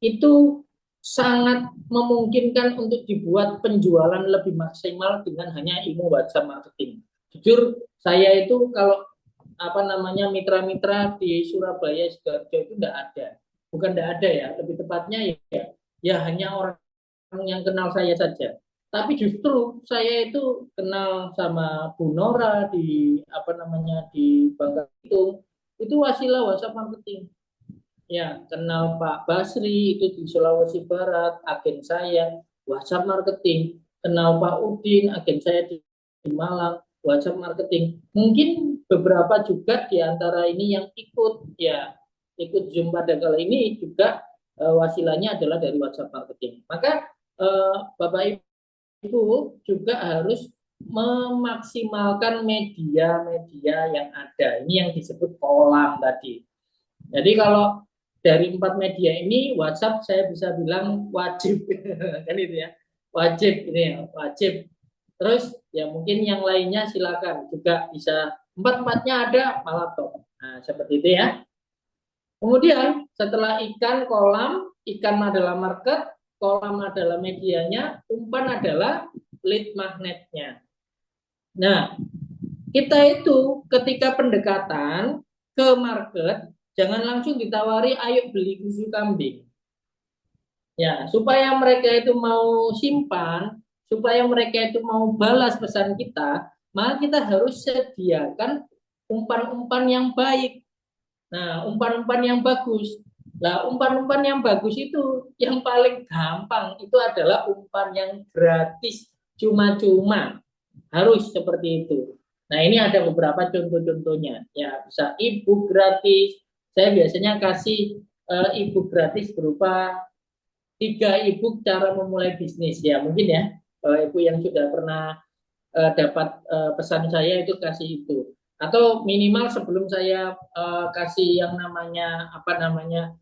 itu sangat memungkinkan untuk dibuat penjualan lebih maksimal dengan hanya ilmu WhatsApp marketing. Jujur saya itu kalau apa namanya mitra-mitra di Surabaya Sidoarjo itu tidak ada, bukan tidak ada ya, lebih tepatnya ya hanya orang yang kenal saya saja. Tapi justru saya itu kenal sama Bu Nora di apa namanya di Bangka itu wasilah WhatsApp marketing. ya, kenal Pak Basri itu di Sulawesi Barat, agen saya, WhatsApp marketing. Kenal Pak Udin, agen saya di Malang, WhatsApp marketing. Mungkin beberapa juga di antara ini yang ikut, ya, ikut Zoom pada kali ini juga wasilanya adalah dari WhatsApp marketing. Maka Bapak Ibu juga harus memaksimalkan media-media yang ada. Ini yang disebut kolam tadi. Jadi kalau dari 4 media ini WhatsApp saya bisa bilang wajib kan itu ya, wajib ini ya, wajib. Terus ya mungkin yang lainnya silakan juga bisa, empat-empatnya ada malah top. Nah seperti itu ya. Kemudian setelah ikan kolam, ikan adalah market, kolam adalah medianya, umpan adalah lead magnetnya. Nah kita itu ketika pendekatan ke market, jangan langsung ditawari ayo beli susu kambing. Ya, supaya mereka itu mau simpan, supaya mereka itu mau balas pesan kita, maka kita harus sediakan umpan-umpan yang baik. Nah, umpan-umpan yang bagus. Nah, umpan-umpan yang bagus itu yang paling gampang itu adalah umpan yang gratis, cuma-cuma. Harus seperti itu. Nah, ini ada beberapa contoh-contohnya. Ya, bisa e-book gratis. Saya biasanya kasih e-book gratis berupa 3 e-book cara memulai bisnis. Ya, mungkin ya, Ibu yang sudah pernah dapat pesan saya itu kasih itu, atau minimal sebelum saya kasih yang namanya apa namanya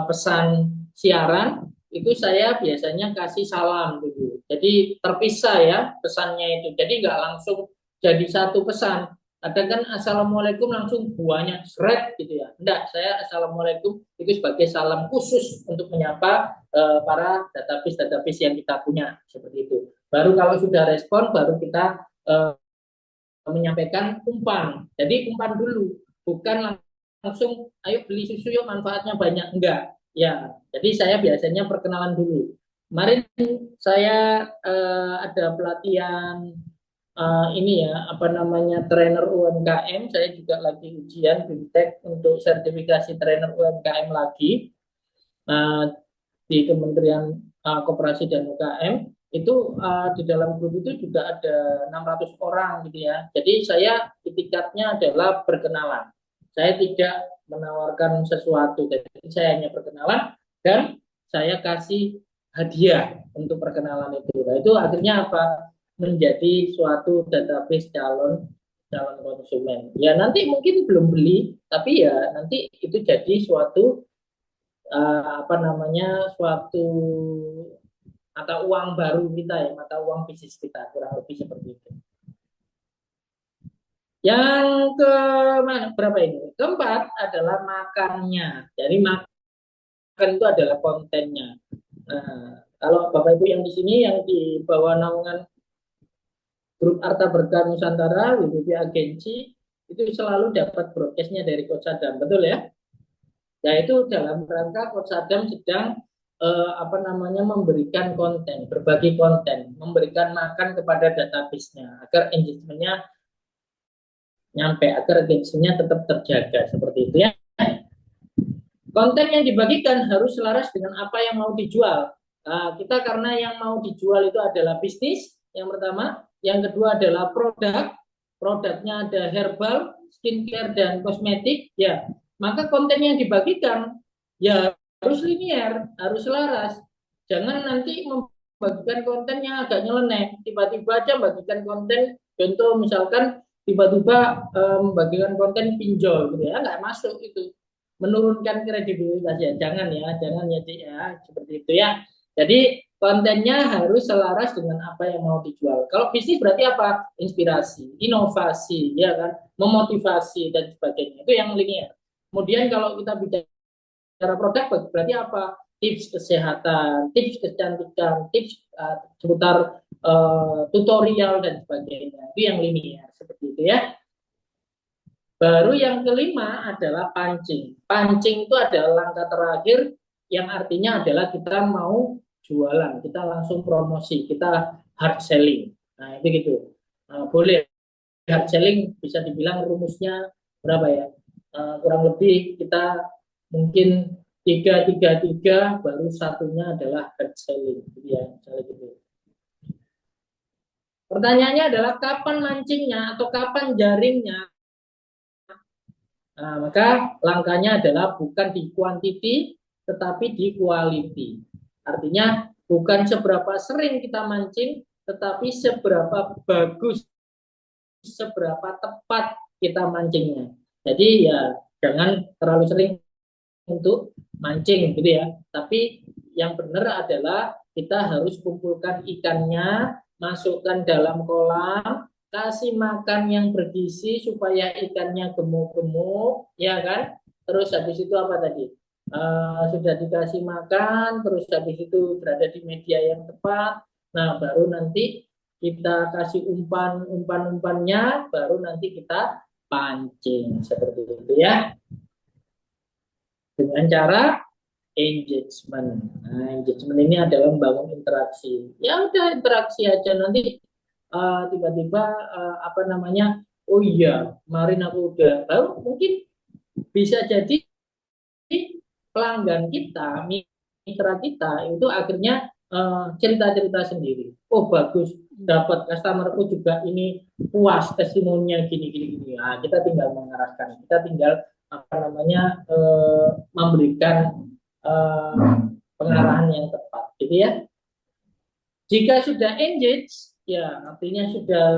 pesan siaran itu saya biasanya kasih salam dulu, jadi terpisah ya pesannya itu, jadi nggak langsung jadi satu pesan. Ada kan assalamualaikum langsung buahnya seret gitu ya, enggak, saya assalamualaikum itu sebagai salam khusus untuk menyapa para database yang kita punya seperti itu. Baru kalau sudah respon, baru kita menyampaikan umpan. Jadi umpan dulu, bukan langsung ayo beli susu yuk manfaatnya banyak, enggak. Ya, jadi saya biasanya perkenalan dulu. Kemarin saya ada pelatihan ini ya, apa namanya trainer UMKM. Saya juga lagi ujian BIMTEK untuk sertifikasi trainer UMKM lagi di Kementerian Koperasi dan UKM. Itu di dalam grup itu juga ada 600 orang gitu ya. Jadi saya tingkatnya adalah berkenalan. Saya tidak menawarkan sesuatu, jadi saya hanya perkenalan dan saya kasih hadiah untuk perkenalan itu. Nah, itu akhirnya apa? Menjadi suatu database calon calon konsumen. Ya nanti mungkin belum beli, tapi ya nanti itu jadi suatu apa namanya suatu mata uang baru kita ya, mata uang bisnis kita, kurang lebih seperti itu. Yang ke mana berapa ini? Keempat adalah makannya. Jadi makan itu adalah kontennya. Nah, kalau Bapak Ibu yang di sini yang di bawah naungan grup Arta Berkah Nusantara, WBB Agensi, itu selalu dapat broadcastnya dari Coach Adam, betul ya? Yaitu dalam rangka Coach Adam sedang apa namanya memberikan konten, berbagi konten, memberikan makan kepada database-nya agar engagement-nya nyampe, agar engagement-nya tetap terjaga seperti itu ya. Konten yang dibagikan harus selaras dengan apa yang mau dijual. Kita karena yang mau dijual itu adalah bisnis, yang pertama. Yang kedua adalah produk. Produknya ada herbal, skincare, dan kosmetik. Ya, maka konten yang dibagikan ya harus linear, harus selaras. Jangan nanti membagikan konten yang agak nyeleneh. Tiba-tiba aja membagikan konten, contoh misalkan tiba-tiba membagikan konten pinjol gitu ya, nggak masuk itu, menurunkan kredibilitas ya, jangan ya, jangan ya, seperti itu ya. Jadi kontennya harus selaras dengan apa yang mau dijual. Kalau bisnis berarti apa? Inspirasi, inovasi, ya kan, memotivasi dan sebagainya. Itu yang linear. Kemudian kalau kita bicara produk berarti apa? Tips kesehatan, tips kecantikan, tips seputar tutorial dan sebagainya. Itu yang linear seperti itu ya. Baru yang kelima adalah pancing. Pancing itu adalah langkah terakhir yang artinya adalah kita mau jualan, kita langsung promosi, kita hard selling. Nah, itu gitu. Boleh hard selling bisa dibilang rumusnya berapa ya? Kurang lebih kita mungkin tiga tiga tiga baru satunya adalah hard selling, gitu ya, misalnya gitu. Pertanyaannya adalah kapan mancingnya atau kapan jaringnya. Nah, maka langkahnya adalah bukan di quantity, tetapi di quality. Artinya bukan seberapa sering kita mancing, tetapi seberapa bagus, seberapa tepat kita mancingnya. Jadi ya jangan terlalu sering untuk mancing gitu ya. Tapi yang benar adalah kita harus kumpulkan ikannya, masukkan dalam kolam, kasih makan yang bergizi supaya ikannya gemuk-gemuk, ya kan? Terus habis itu apa tadi? Sudah dikasih makan, terus habis itu berada di media yang tepat. Nah, baru nanti kita kasih umpan-umpannya, baru nanti kita pancing seperti itu ya. Dengan cara engagement. Nah, engagement ini adalah membangun interaksi. Ya udah interaksi aja nanti tiba-tiba apa namanya? Oh iya, kemarin aku udah tahu mungkin bisa jadi pelanggan kita, mitra kita itu akhirnya cerita-cerita sendiri. Oh bagus, dapat customerku juga ini puas testimoninya gini. Nah, kita tinggal mengarahkan, kita tinggal apa namanya memberikan eh, pengarahan yang tepat, gitu ya. Jika sudah engage, ya artinya sudah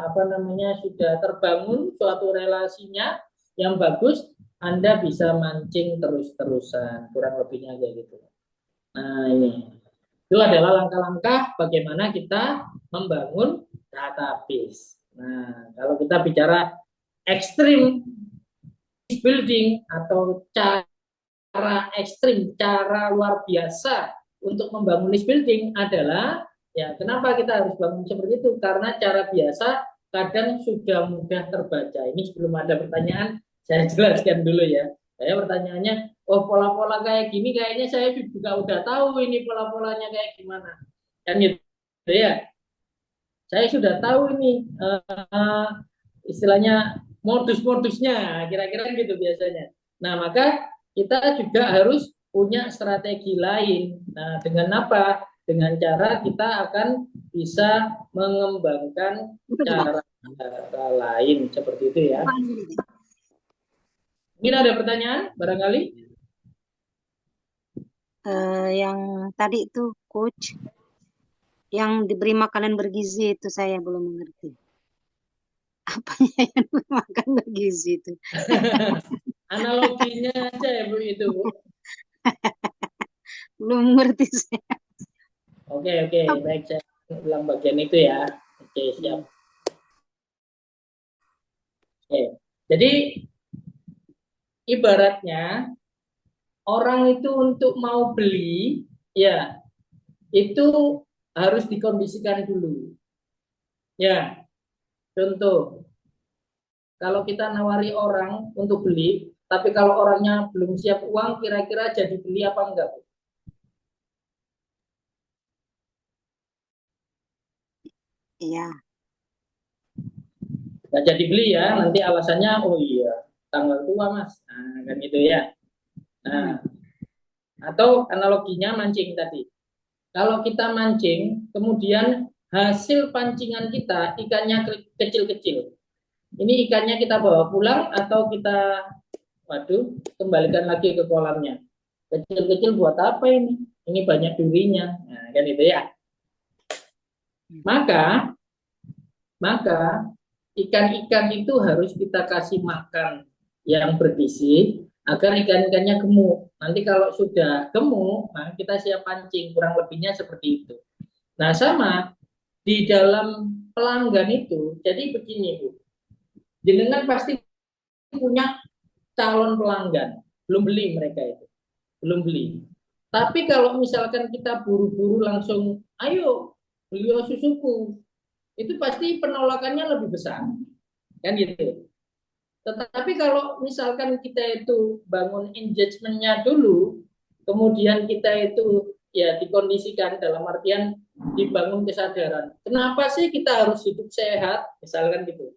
apa namanya sudah terbangun suatu relasinya yang bagus, Anda bisa mancing terus-terusan, kurang lebihnya kayak gitu. Nah ini itu adalah langkah-langkah bagaimana kita membangun database. Nah kalau kita bicara ekstrim building atau cara ekstrim, cara luar biasa untuk membangun list building adalah ya kenapa kita harus bangun seperti itu? Karena cara biasa kadang sudah mudah terbaca. Ini sebelum ada pertanyaan, saya jelaskan dulu ya. Saya pertanyaannya, oh pola-pola kayak gini kayaknya saya juga udah tahu ini pola-polanya kayak gimana. Kan gitu ya. Saya sudah tahu ini istilahnya modus-modusnya, kira-kira gitu biasanya. Nah, maka kita juga harus punya strategi lain. Nah, dengan apa? Dengan cara kita akan bisa mengembangkan cara lain seperti itu ya. Mungkin ada pertanyaan barangkali? Yang tadi itu coach, yang diberi makanan bergizi itu saya belum mengerti. Apanya yang diberi makan bergizi itu? Analoginya aja ya Bu itu Bu. Belum mengerti saya. Oke, baik saya ulang bagian itu ya. Oke, siap. Oke. Jadi ibaratnya orang itu untuk mau beli ya itu harus dikondisikan dulu. Ya, contoh kalau kita nawari orang untuk beli, tapi kalau orangnya belum siap uang, kira-kira jadi beli apa enggak? Iya. Nggak jadi beli ya, nanti alasannya, oh iya, tanggal tua mas, nah, kan gitu ya. Nah, atau analoginya mancing tadi. Kalau kita mancing, kemudian hasil pancingan kita ikannya kecil-kecil. Ini ikannya kita bawa pulang atau kita, waduh, kembalikan lagi ke kolamnya. Kecil-kecil buat apa ini? Ini banyak durinya. Nah, kan itu ya. Maka ikan-ikan itu harus kita kasih makan yang bergizi agar ikan-ikannya gemuk. Nanti kalau sudah gemuk, nah kita siap pancing. Kurang lebihnya seperti itu. Nah, sama di dalam pelanggan itu, jadi begini Bu, jenengan pasti punya calon pelanggan, belum beli mereka itu, belum beli. Tapi kalau misalkan kita buru-buru langsung, ayo beli susuku, itu pasti penolakannya lebih besar, kan gitu. Tetapi kalau misalkan kita itu bangun engagementnya dulu, kemudian kita itu ya dikondisikan dalam artian dibangun kesadaran. Kenapa sih kita harus hidup sehat? Misalkan gitu.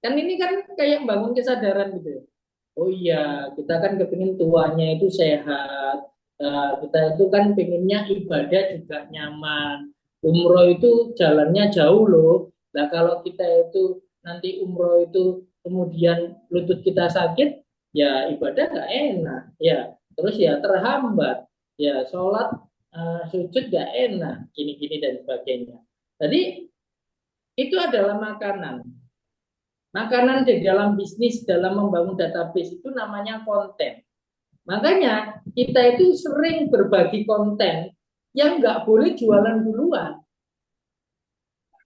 Kan ini kan kayak bangun kesadaran gitu. Oh iya, kita kan kepingin tuanya itu sehat. Kita itu kan pengennya ibadah juga nyaman. Umroh itu jalannya jauh loh. Nah kalau kita itu nanti umroh itu kemudian lutut kita sakit, ya ibadah nggak enak. Ya, terus ya terhambat. Ya sholat, sujud nggak enak. Gini-gini dan sebagainya. Jadi itu adalah makanan. Makanan di dalam bisnis, dalam membangun database itu namanya konten. Makanya kita itu sering berbagi konten yang nggak boleh jualan duluan.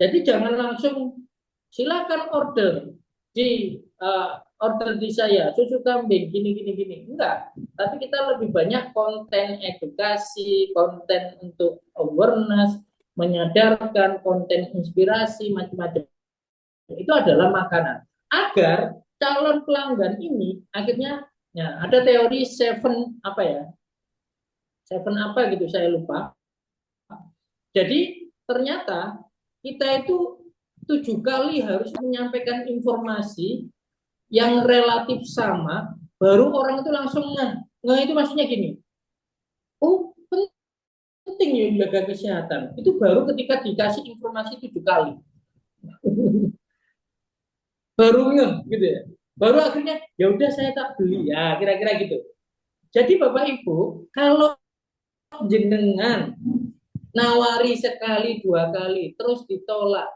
Jadi jangan langsung silakan order di order di saya susu kambing gini gini gini, enggak. Tapi kita lebih banyak konten edukasi, konten untuk awareness, menyadarkan, konten inspirasi macam-macam. Itu adalah makanan agar calon pelanggan ini akhirnya, ya ada teori seven apa ya, seven apa gitu saya lupa. Jadi ternyata kita itu 7 kali harus menyampaikan informasi yang relatif sama, baru orang itu langsung nggak itu maksudnya gini, oh penting ya menjaga kesehatan itu baru ketika dikasih informasi 7 kali baru ngeh gitu ya, baru akhirnya ya udah saya tak beli ya kira-kira gitu. Jadi Bapak Ibu kalau jenengan nawari sekali 2 kali terus ditolak,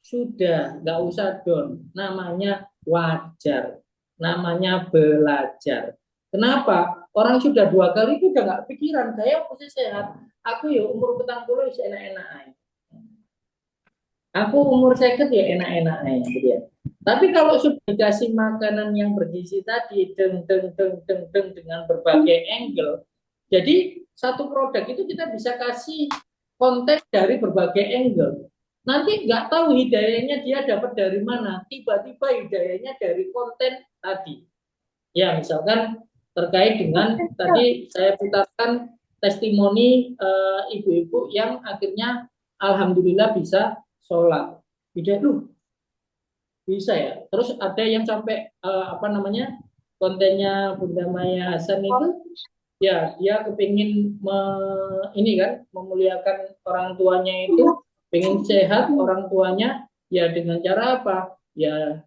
sudah nggak usah down, namanya wajar, namanya belajar. Kenapa orang sudah 2 kali itu udah nggak pikiran saya mesti sehat, aku ya umur petang puluh enak-enak aja, aku umur seket ya enak-enak aja gitu ya. Tapi kalau sudah dikasih makanan yang bergizi tadi, deng dengan berbagai angle, jadi satu produk itu kita bisa kasih konten dari berbagai angle. Nanti nggak tahu hidayahnya dia dapat dari mana. Tiba-tiba hidayahnya dari konten tadi. Ya, misalkan terkait dengan tadi saya putarkan testimoni ibu-ibu yang akhirnya alhamdulillah bisa sholat. Tidak lu bisa ya. Terus ada yang sampai apa namanya kontennya Bunda Maya Hasan itu, ya dia kepingin ini kan memuliakan orang tuanya itu, pengen sehat orang tuanya, ya dengan cara apa? Ya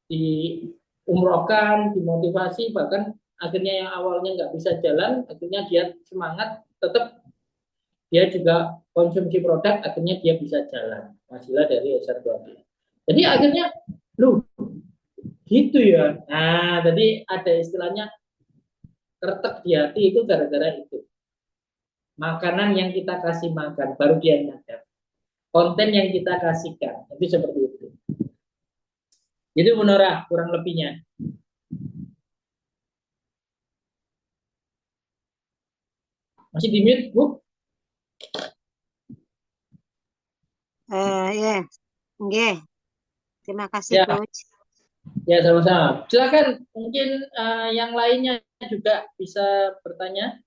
diumrohkan, dimotivasi, bahkan akhirnya yang awalnya nggak bisa jalan, akhirnya dia semangat, tetap dia juga konsumsi produk, akhirnya dia bisa jalan. Hasilnya dari SR2B. Jadi akhirnya, lu gitu ya. Nah, tadi ada istilahnya kertek di hati itu gara-gara itu. Makanan yang kita kasih makan, baru dia nyadar. Konten yang kita kasihkan, itu seperti itu. Jadi Munora, kurang lebihnya. Masih di mute, Bu? Ya, yeah. Terima kasih, Ya, Coach. ya sama-sama. Silakan, mungkin yang lainnya juga bisa bertanya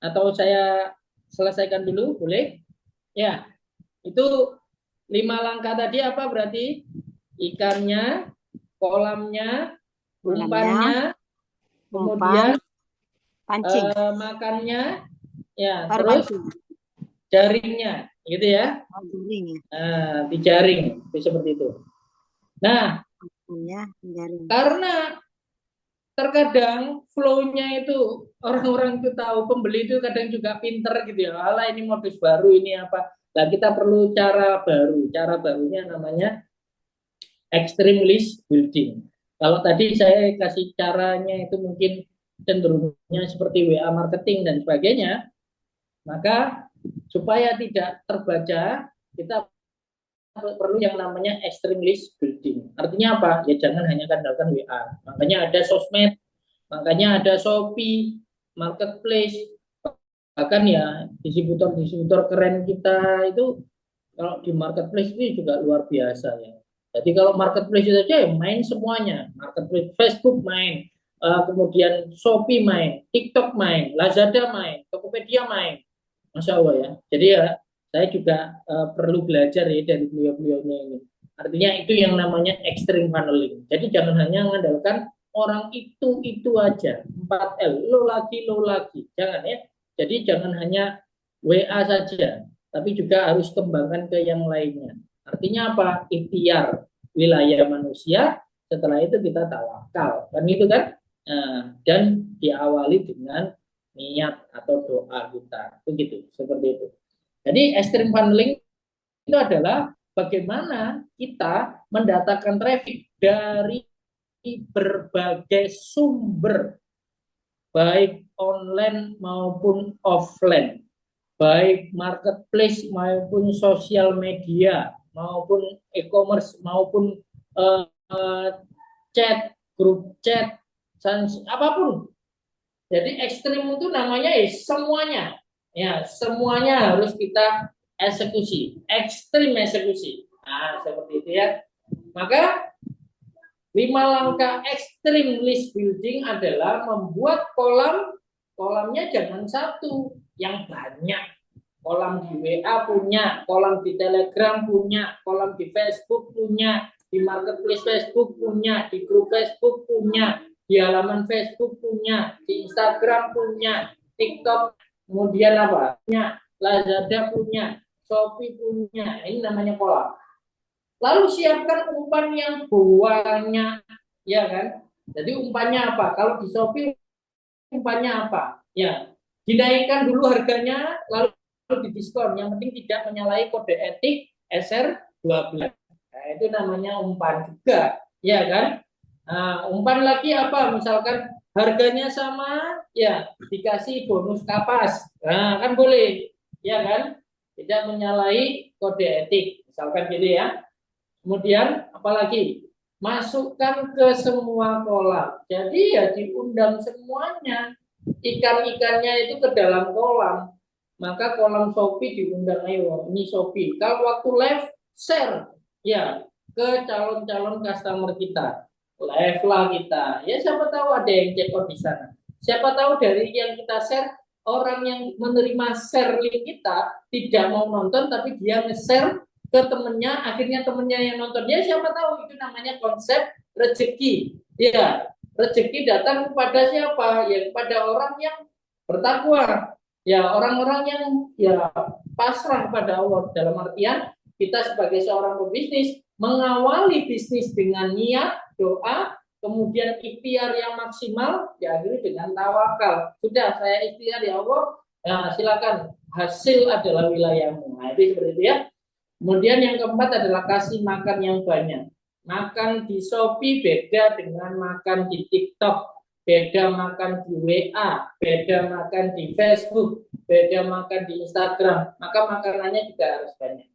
atau saya selesaikan dulu, boleh? Ya, itu 5 langkah tadi apa berarti? Ikannya, kolamnya, umpannya, kemudian pancing, makannya, ya, baru terus pancing. jaringnya, gitu ya. Nah, dijaring, itu seperti itu. Nah, ya, jaring. karena terkadang flow-nya itu orang-orang itu tahu, pembeli itu kadang juga pinter gitu ya. Alah ini modus baru, ini apa. Nah, kita perlu cara baru. Cara barunya namanya extreme list building. Kalau tadi saya kasih caranya itu mungkin cenderungnya seperti WA marketing dan sebagainya, maka supaya tidak terbaca, kita perlu yang namanya extreme list building. Artinya apa? Ya jangan hanya andalkan WA. Makanya ada sosmed, makanya ada Shopee, marketplace, bahkan ya distributor keren kita itu kalau di marketplace itu juga luar biasa ya. Jadi kalau marketplace itu aja main semuanya, marketplace Facebook main, kemudian Shopee main, TikTok main, Lazada main, Tokopedia main, Masya Allah ya. Jadi ya saya juga perlu belajar ya dari beliau-beliaunya ini. Artinya itu yang namanya extreme funneling. Jadi jangan hanya mengandalkan orang itu aja, 4L, lo lagi, jangan ya. Jadi jangan hanya WA saja, tapi juga harus kembangkan ke yang lainnya. Artinya apa? Ikhtiar wilayah manusia, setelah itu kita tawakal, kan itu kan? Nah, dan diawali dengan niat atau doa kita, begitu, seperti itu. Jadi extreme funneling itu adalah bagaimana kita mendatangkan traffic dari berbagai sumber, baik online maupun offline, baik marketplace maupun sosial media, maupun e-commerce, maupun uh, uh, chat, grup chat, apapun. Jadi ekstrim itu namanya semuanya. Ya, semuanya harus kita eksekusi, ekstrim eksekusi. Nah, seperti itu ya. Maka 5 langkah ekstrim list building adalah membuat kolamnya jangan satu, yang banyak. Kolam di WA punya, kolam di Telegram punya, kolam di Facebook punya, di marketplace Facebook punya, di grup Facebook punya, di halaman Facebook punya, di Instagram punya, TikTok, kemudian apa? Punya, Lazada punya, Shopee punya. Ini namanya kolam. Lalu siapkan umpan yang banyak, ya kan? Jadi umpannya apa? Kalau di Shopee umpannya apa? Ya, dinaikkan dulu harganya, lalu didiskon. Yang penting tidak menyalahi kode etik SR12. Nah, itu namanya umpan juga, ya kan? Nah, umpan lagi apa? Misalkan harganya sama, ya dikasih bonus kapas. Nah, kan boleh, ya kan? Tidak menyalahi kode etik, misalkan gitu ya. Kemudian apalagi masukkan ke semua kolam. Jadi ya diundang semuanya. Ikan-ikannya itu ke dalam kolam. Maka kolam Shopee diundang, ayo ini Shopee. Kalau waktu live share ya ke calon-calon customer kita. Live lah kita. Ya siapa tahu ada yang check out di sana. Siapa tahu dari yang kita share, orang yang menerima share link kita tidak mau nonton tapi dia nge-share ke temennya, akhirnya temennya yang nonton. Dia siapa tahu, itu namanya konsep rezeki. Ya, rezeki datang kepada siapa? Ya kepada orang yang bertakwa. Ya, orang-orang yang ya pasrah pada Allah. Dalam artian kita sebagai seorang pebisnis mengawali bisnis dengan niat, doa, kemudian ikhtiar yang maksimal, diakhiri dengan tawakal. Sudah, saya ikhtiar ya Allah, nah, silakan, hasil adalah wilayahmu. Nah, itu seperti itu ya. Kemudian yang keempat adalah kasih makan yang banyak. Makan di Shopee beda dengan makan di TikTok, beda makan di WA, beda makan di Facebook, beda makan di Instagram. Maka makanannya juga harus banyak.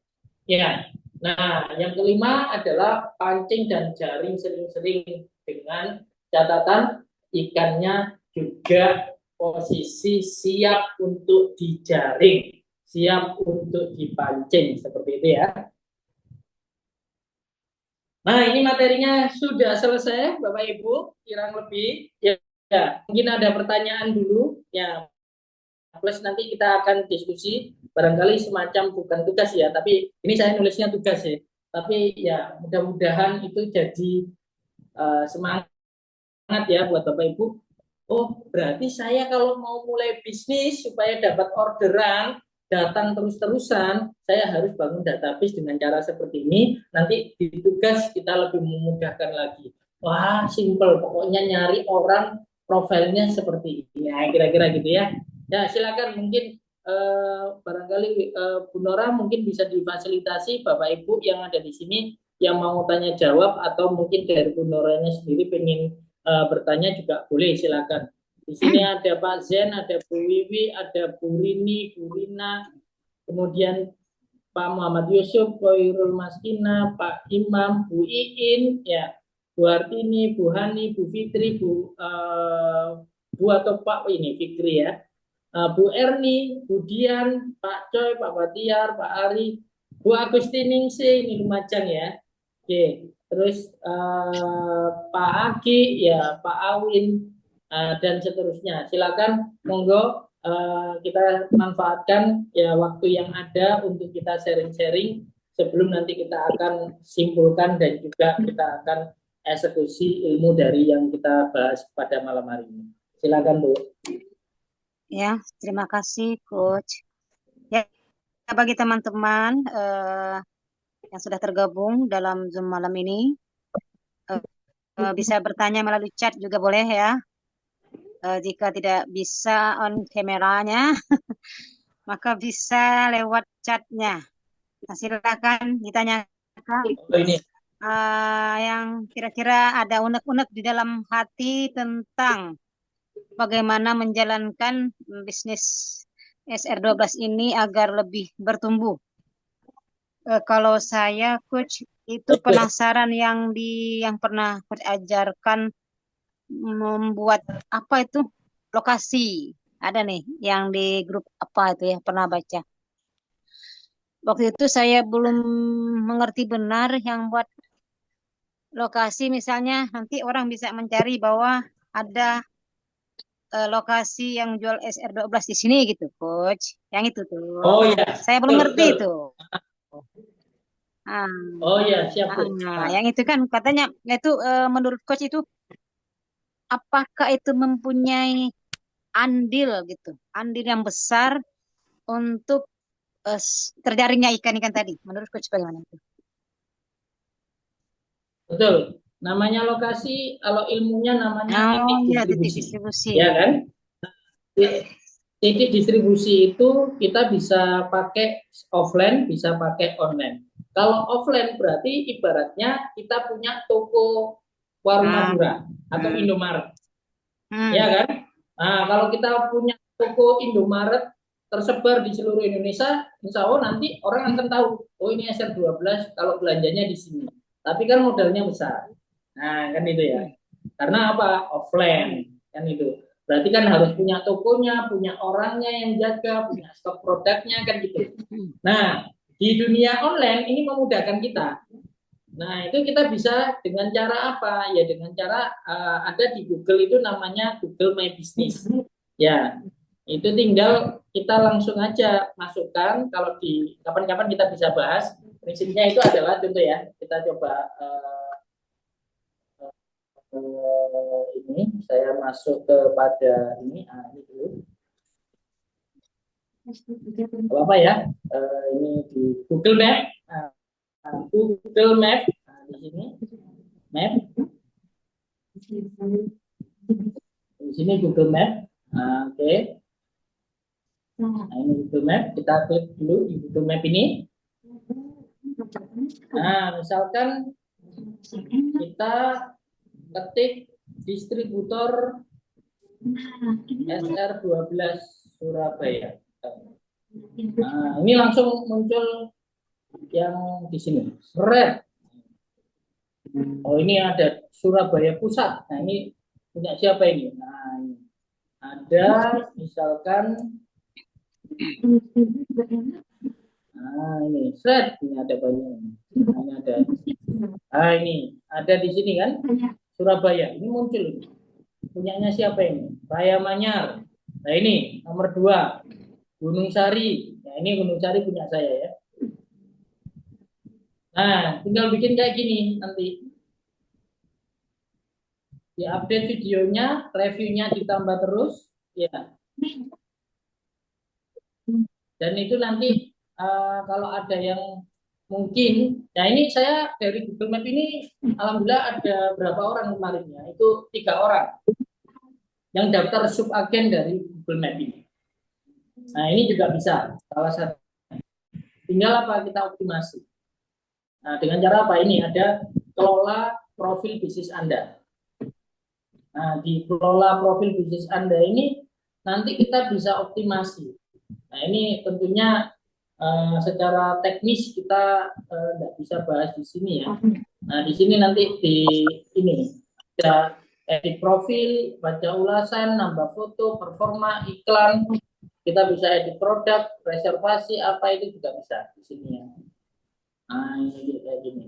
Ya. Nah, yang kelima adalah pancing dan jaring sering-sering dengan catatan ikannya juga posisi siap untuk dijaring, siap untuk dipancing, seperti itu ya. Nah, ini materinya sudah selesai, Bapak Ibu, kurang lebih. Ya, mungkin ada pertanyaan dulu, ya. Plus nanti kita akan diskusi, barangkali semacam bukan tugas ya, tapi ini saya nulisnya tugas ya. Tapi ya, mudah-mudahan itu jadi semangat ya buat Bapak Ibu. Oh, berarti saya kalau mau mulai bisnis supaya dapat orderan, datang terus-terusan, saya harus bangun database dengan cara seperti ini. Nanti di tugas kita lebih memudahkan lagi. Wah, simple. Pokoknya nyari orang profilnya seperti ini. Nah, kira-kira gitu ya. Ya, silakan mungkin barangkali Bu Nora mungkin bisa difasilitasi Bapak Ibu yang ada di sini yang mau tanya jawab, atau mungkin dari Bu Noranya sendiri pengen bertanya juga boleh, silakan. Di sini ada Pak Zen, ada Bu Wiwi, ada Bu Rini, Bu Rina, kemudian Pak Muhammad Yusuf, Koirul Maskina, Pak Imam, Bu Iin, ya, Bu Hartini, Bu Hani, Bu Fitri, Bu atau Pak ini Fikri ya, Bu Erni, Bu Dian, Pak Coy, Pak Batiar, Pak Ari, Bu Agustiningsih, ini Lumajang ya. Oke, terus Pak Aki, ya Pak Awin, dan seterusnya. Silakan, monggo kita manfaatkan ya waktu yang ada untuk kita sharing-sharing sebelum nanti kita akan simpulkan dan juga kita akan eksekusi ilmu dari yang kita bahas pada malam hari ini. Silakan, Bu. Ya, terima kasih Coach. Ya, bagi teman-teman yang sudah tergabung dalam Zoom malam ini, bisa bertanya melalui chat juga boleh ya. Jika tidak bisa on kameranya, maka bisa lewat chatnya. Nah, silakan ditanyakan Oh, ini. yang kira-kira ada unek-unek di dalam hati tentang bagaimana menjalankan bisnis SR12 ini agar lebih bertumbuh. Kalau saya, Coach, itu penasaran yang pernah Coach ajarkan membuat apa itu lokasi. Ada nih yang di grup apa itu ya pernah baca. Waktu itu saya belum mengerti benar yang buat lokasi, misalnya nanti orang bisa mencari bahwa ada lokasi yang jual SR12 di sini gitu, Coach. Yang itu tuh. Oh ya, Saya belum betul, ngerti betul. itu. Ah, Oh ya, siap, Bu. nah, yang itu kan katanya itu menurut Coach itu apakah itu mempunyai andil gitu, andil yang besar untuk terjaringnya ikan-ikan tadi. Menurut Coach bagaimana itu? Betul. Namanya lokasi, kalau ilmunya namanya Oh titik iya, titik distribusi. distribusi. Ya kan? Titik distribusi itu kita bisa pakai offline, bisa pakai online. Kalau offline berarti ibaratnya kita punya toko warung Ah, Madura atau hmm, Indomaret, ya hmm, kan? Nah, kalau kita punya toko Indomaret tersebar di seluruh Indonesia, insya Allah nanti orang akan tahu, oh ini SR12 kalau belanjanya di sini. Tapi kan modalnya besar. Nah, kan itu ya. hmm, Karena apa? Offline, kan itu. Berarti kan harus punya tokonya, punya orangnya yang jaga, punya stok produknya, kan gitu. hmm. Nah, di dunia online ini memudahkan kita. Nah, itu kita bisa dengan cara apa? Ya dengan cara ada di Google itu namanya Google My Business. Ya, itu tinggal kita langsung aja masukkan. Kalau di kapan-kapan kita bisa bahas. Prinsipnya itu adalah contoh ya. Kita coba ini saya masuk kepada ini dulu. Apa ya? Ini di Google Map. Google Map. Di sini Map. Di sini Google Map. Oke. Nah, ini Google Map. Kita klik dulu di Google Map ini. Nah, misalkan kita ketik distributor SR12 Surabaya. Nah, ini langsung muncul yang di sini. Red. Oh, ini ada Surabaya Pusat. Nah, ini punya siapa ini? Nah, ini ada misalkan ini Red. Ini ada banyak. Nah, ini ada. Ah, ini ada di sini kan? Surabaya. Ini muncul. Punyanya siapa ini? Raya Manyar. Nah, ini nomor 2. Gunung Sari. Nah, ini Gunung Sari punya saya ya. Nah, tinggal bikin kayak gini nanti. Di-update videonya, reviewnya ditambah terus, ya. Dan itu nanti kalau ada yang mungkin, nah ini saya dari Google Map ini, alhamdulillah ada berapa orang kemarinnya? Itu 3 orang yang daftar subagen dari Google Map ini. Nah, ini juga bisa salah satu. Tinggal apa kita optimasi. Nah, dengan cara apa? Ini ada kelola profil bisnis Anda. Nah, di kelola profil bisnis Anda ini nanti kita bisa optimasi. Nah, ini tentunya secara teknis kita tidak bisa bahas di sini ya. Nah, di sini nanti di ini ada edit profil, baca ulasan, nambah foto, performa, iklan. Kita bisa edit produk, reservasi, apa itu juga bisa di sini ya. Nah, ini kayak gini.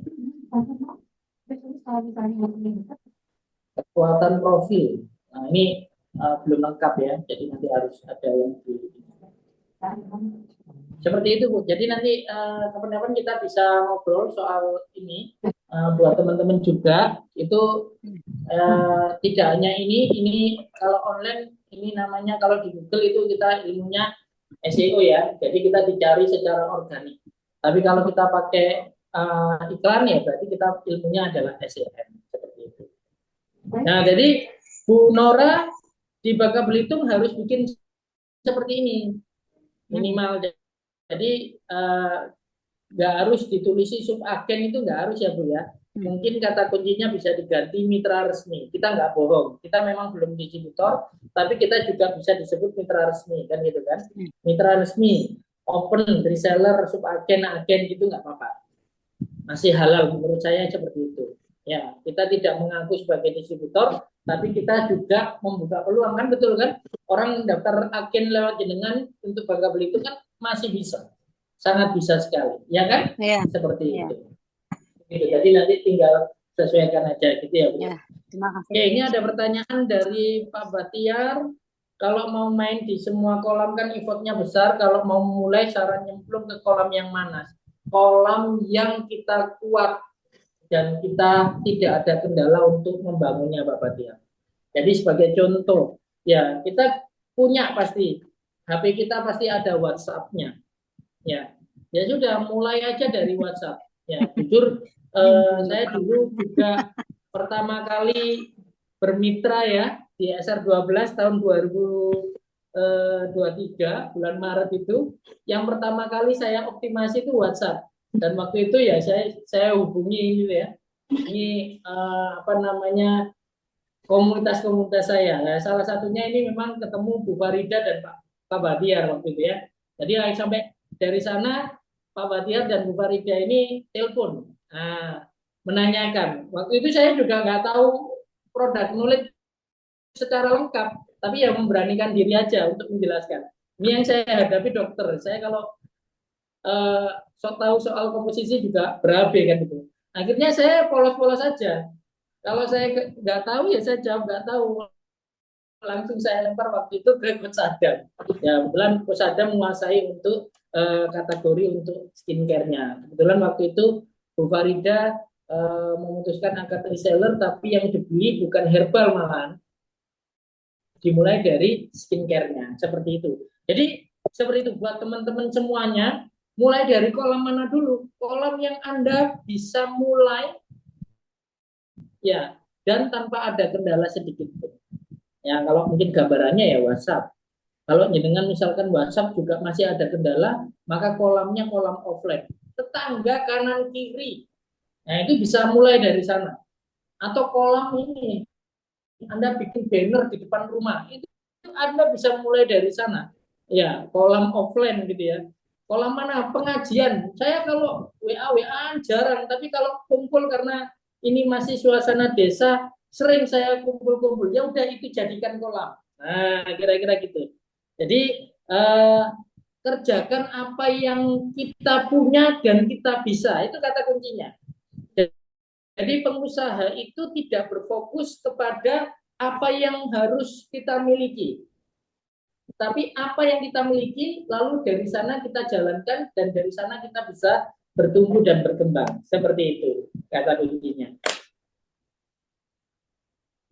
Kekuatan profil. Nah, ini belum lengkap ya, jadi nanti harus ada yang di seperti itu, Bu. Jadi nanti kapan-kapan kita bisa ngobrol soal ini. buat teman-teman juga itu tidak hanya ini kalau online ini namanya kalau di Google itu kita ilmunya SEO ya, jadi kita dicari secara organik. Tapi kalau kita pakai iklan ya berarti kita ilmunya adalah SEM seperti itu. Nah, jadi Bu Nora di Bangka Belitung harus bikin seperti ini minimal. Jadi nggak harus ditulisi subagen itu nggak harus ya Bu ya. Mungkin kata kuncinya bisa diganti mitra resmi. Kita nggak bohong, kita memang belum distributor, tapi kita juga bisa disebut mitra resmi kan gitu kan. Mitra resmi, open, reseller, subagen, agen gitu nggak apa-apa. Masih halal menurut saya seperti itu. Ya, kita tidak mengaku sebagai distributor, tapi kita juga membuka peluang kan betul kan? Orang daftar agen lewat jenengan untuk Bangka Belitung kan masih bisa, sangat bisa sekali, ya kan? Ya. Seperti Ya. itu. Gitu. Jadi nanti tinggal sesuaikan aja gitu ya, Bu. Ya, terima kasih. Oke, ini ada pertanyaan dari Pak Batiar. Kalau mau main di semua kolam kan effortnya besar. Kalau mau mulai saran nyemplung ke kolam yang mana? Kolam yang kita kuat dan kita tidak ada kendala untuk membangunnya, Pak Batiar. Jadi sebagai contoh, ya kita punya pasti HP kita pasti ada WhatsApp-nya. Ya, ya sudah mulai aja dari WhatsApp. Ya, jujur saya dulu juga pertama kali bermitra ya di SR12 tahun 2023 bulan Maret itu, yang pertama kali saya optimasi itu WhatsApp. Dan waktu itu ya saya hubungi gitu ya. Ini apa namanya komunitas-komunitas saya. Nah, salah satunya ini memang ketemu Bu Farida dan Pak Badiar waktu itu ya. Jadi sampai dari sana Pak Batiar dan Bu Farida ini telepon, menanyakan. Waktu itu saya juga nggak tahu produk knowledge secara lengkap, tapi ya memberanikan diri aja untuk menjelaskan. Ini yang saya hadapi dokter. Saya kalau sok tahu soal komposisi juga berabe kan itu. Akhirnya saya polos-polos saja. Kalau saya nggak tahu ya saya jawab nggak tahu. Langsung saya lempar waktu itu ke Coach Adam. Ya, kebetulan Coach Adam menguasai untuk kategori untuk skincare-nya. Kebetulan waktu itu Bu Farida memutuskan angkat reseller, tapi yang dibeli bukan herbal malahan, dimulai dari skincare-nya. Seperti itu. Jadi seperti itu buat teman-teman semuanya. Mulai dari kolam mana dulu? Kolam yang Anda bisa mulai ya, dan tanpa ada kendala sedikit pun. Ya, kalau mungkin gambarannya ya WhatsApp. Kalau dengan misalkan WhatsApp juga masih ada kendala, maka kolamnya kolam offline. Tetangga kanan kiri. Nah, itu bisa mulai dari sana. Atau kolam ini, Anda bikin banner di depan rumah. Itu Anda bisa mulai dari sana. Ya, kolam offline gitu ya. Kolam mana? Pengajian. Saya kalau WA jarang, tapi kalau kumpul karena ini masih suasana desa, sering saya kumpul-kumpul. Ya udah itu jadikan kolam. Nah, kira-kira gitu. Jadi kerjakan apa yang kita punya dan kita bisa. Itu kata kuncinya. Jadi pengusaha itu tidak berfokus kepada apa yang harus kita miliki, tapi apa yang kita miliki, lalu dari sana kita jalankan dan dari sana kita bisa bertumbuh dan berkembang. Seperti itu kata kuncinya.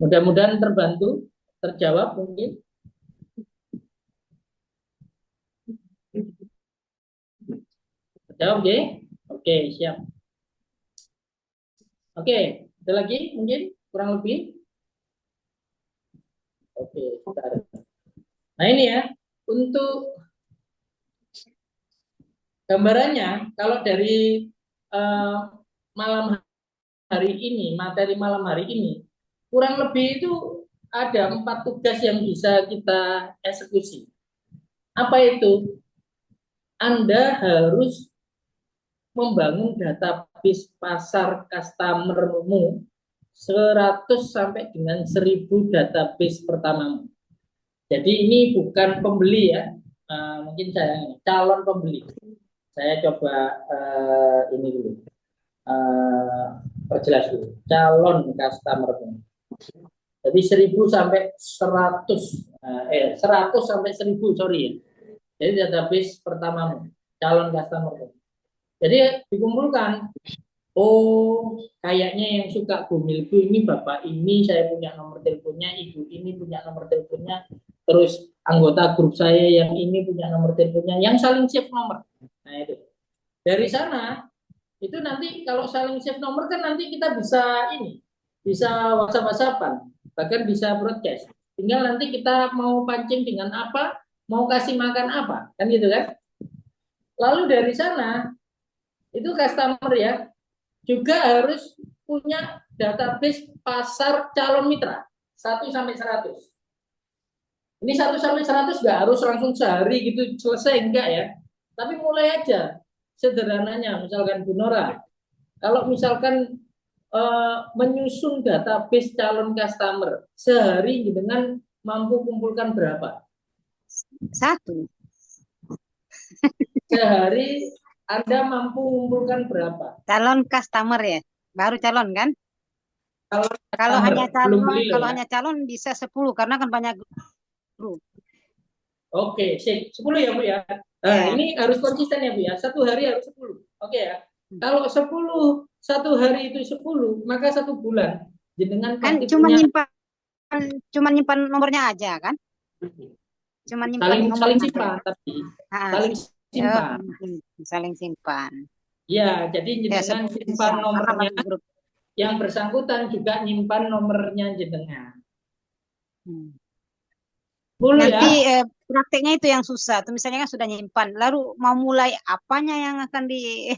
Mudah-mudahan terbantu, terjawab mungkin. Terjawab ya? Oke, siap. Oke, ada lagi mungkin kurang lebih? Oke, bentar. Nah ini ya, untuk gambarannya, kalau dari malam hari ini, materi malam hari ini, kurang lebih itu ada 4 tugas yang bisa kita eksekusi. Apa itu? Anda harus membangun database pasar customermu 100 sampai dengan 1000 database pertamamu. Jadi ini bukan pembeli ya, mungkin saya calon pembeli. Saya coba ini dulu, perjelas dulu. Calon customermu. Jadi 1000 sampai 100, 100 sampai 1000, sorry ya. Jadi database pertamamu, calon customer. Jadi dikumpulkan oh kayaknya yang suka gumilku ini bapak ini, saya punya nomor teleponnya, ibu ini punya nomor teleponnya, terus anggota grup saya yang ini punya nomor teleponnya, yang saling save nomor. Nah itu dari sana itu nanti kalau saling save nomor kan nanti kita bisa ini, bisa WhatsApp-WhatsAppan, bahkan bisa broadcast. Tinggal nanti kita mau pancing dengan apa, mau kasih makan apa, kan gitu kan. Lalu dari sana itu customer ya juga harus punya database pasar calon mitra 1 sampai 100. Ini 1 sampai 100 nggak harus langsung sehari gitu selesai, enggak ya. Tapi mulai aja sederhananya, misalkan Bu Nora, kalau misalkan menyusun database calon customer sehari dengan mampu kumpulkan berapa? Satu. Sehari Anda mampu mengumpulkan berapa? Calon customer ya, baru calon kan? Kalau Kalau customer hanya belum calon, beli loh kalau ya. hanya calon bisa 10 karena kan banyak grup. Oke, sip. 10 ya Bu ya. Nah, Ya. ini harus konsisten ya Bu ya. 1 hari harus 10. Oke ya. Kalau 10, 1 hari itu 10, maka 1 bulan jenengan Kan pasti punya cuma nyimpan nomornya aja kan? Cuma nyimpan saling nomor saling aja. simpan tapi Ah, saling ya, simpan. saling simpan. Ya, jadi Ya, jenengan bisa simpan karena nomornya, banyak grup. yang bersangkutan juga nyimpan nomornya jenengan. Hmm. 10 Nanti ya. prakteknya itu yang susah. Tuh misalnya kan sudah nyimpan, lalu mau mulai apanya yang akan di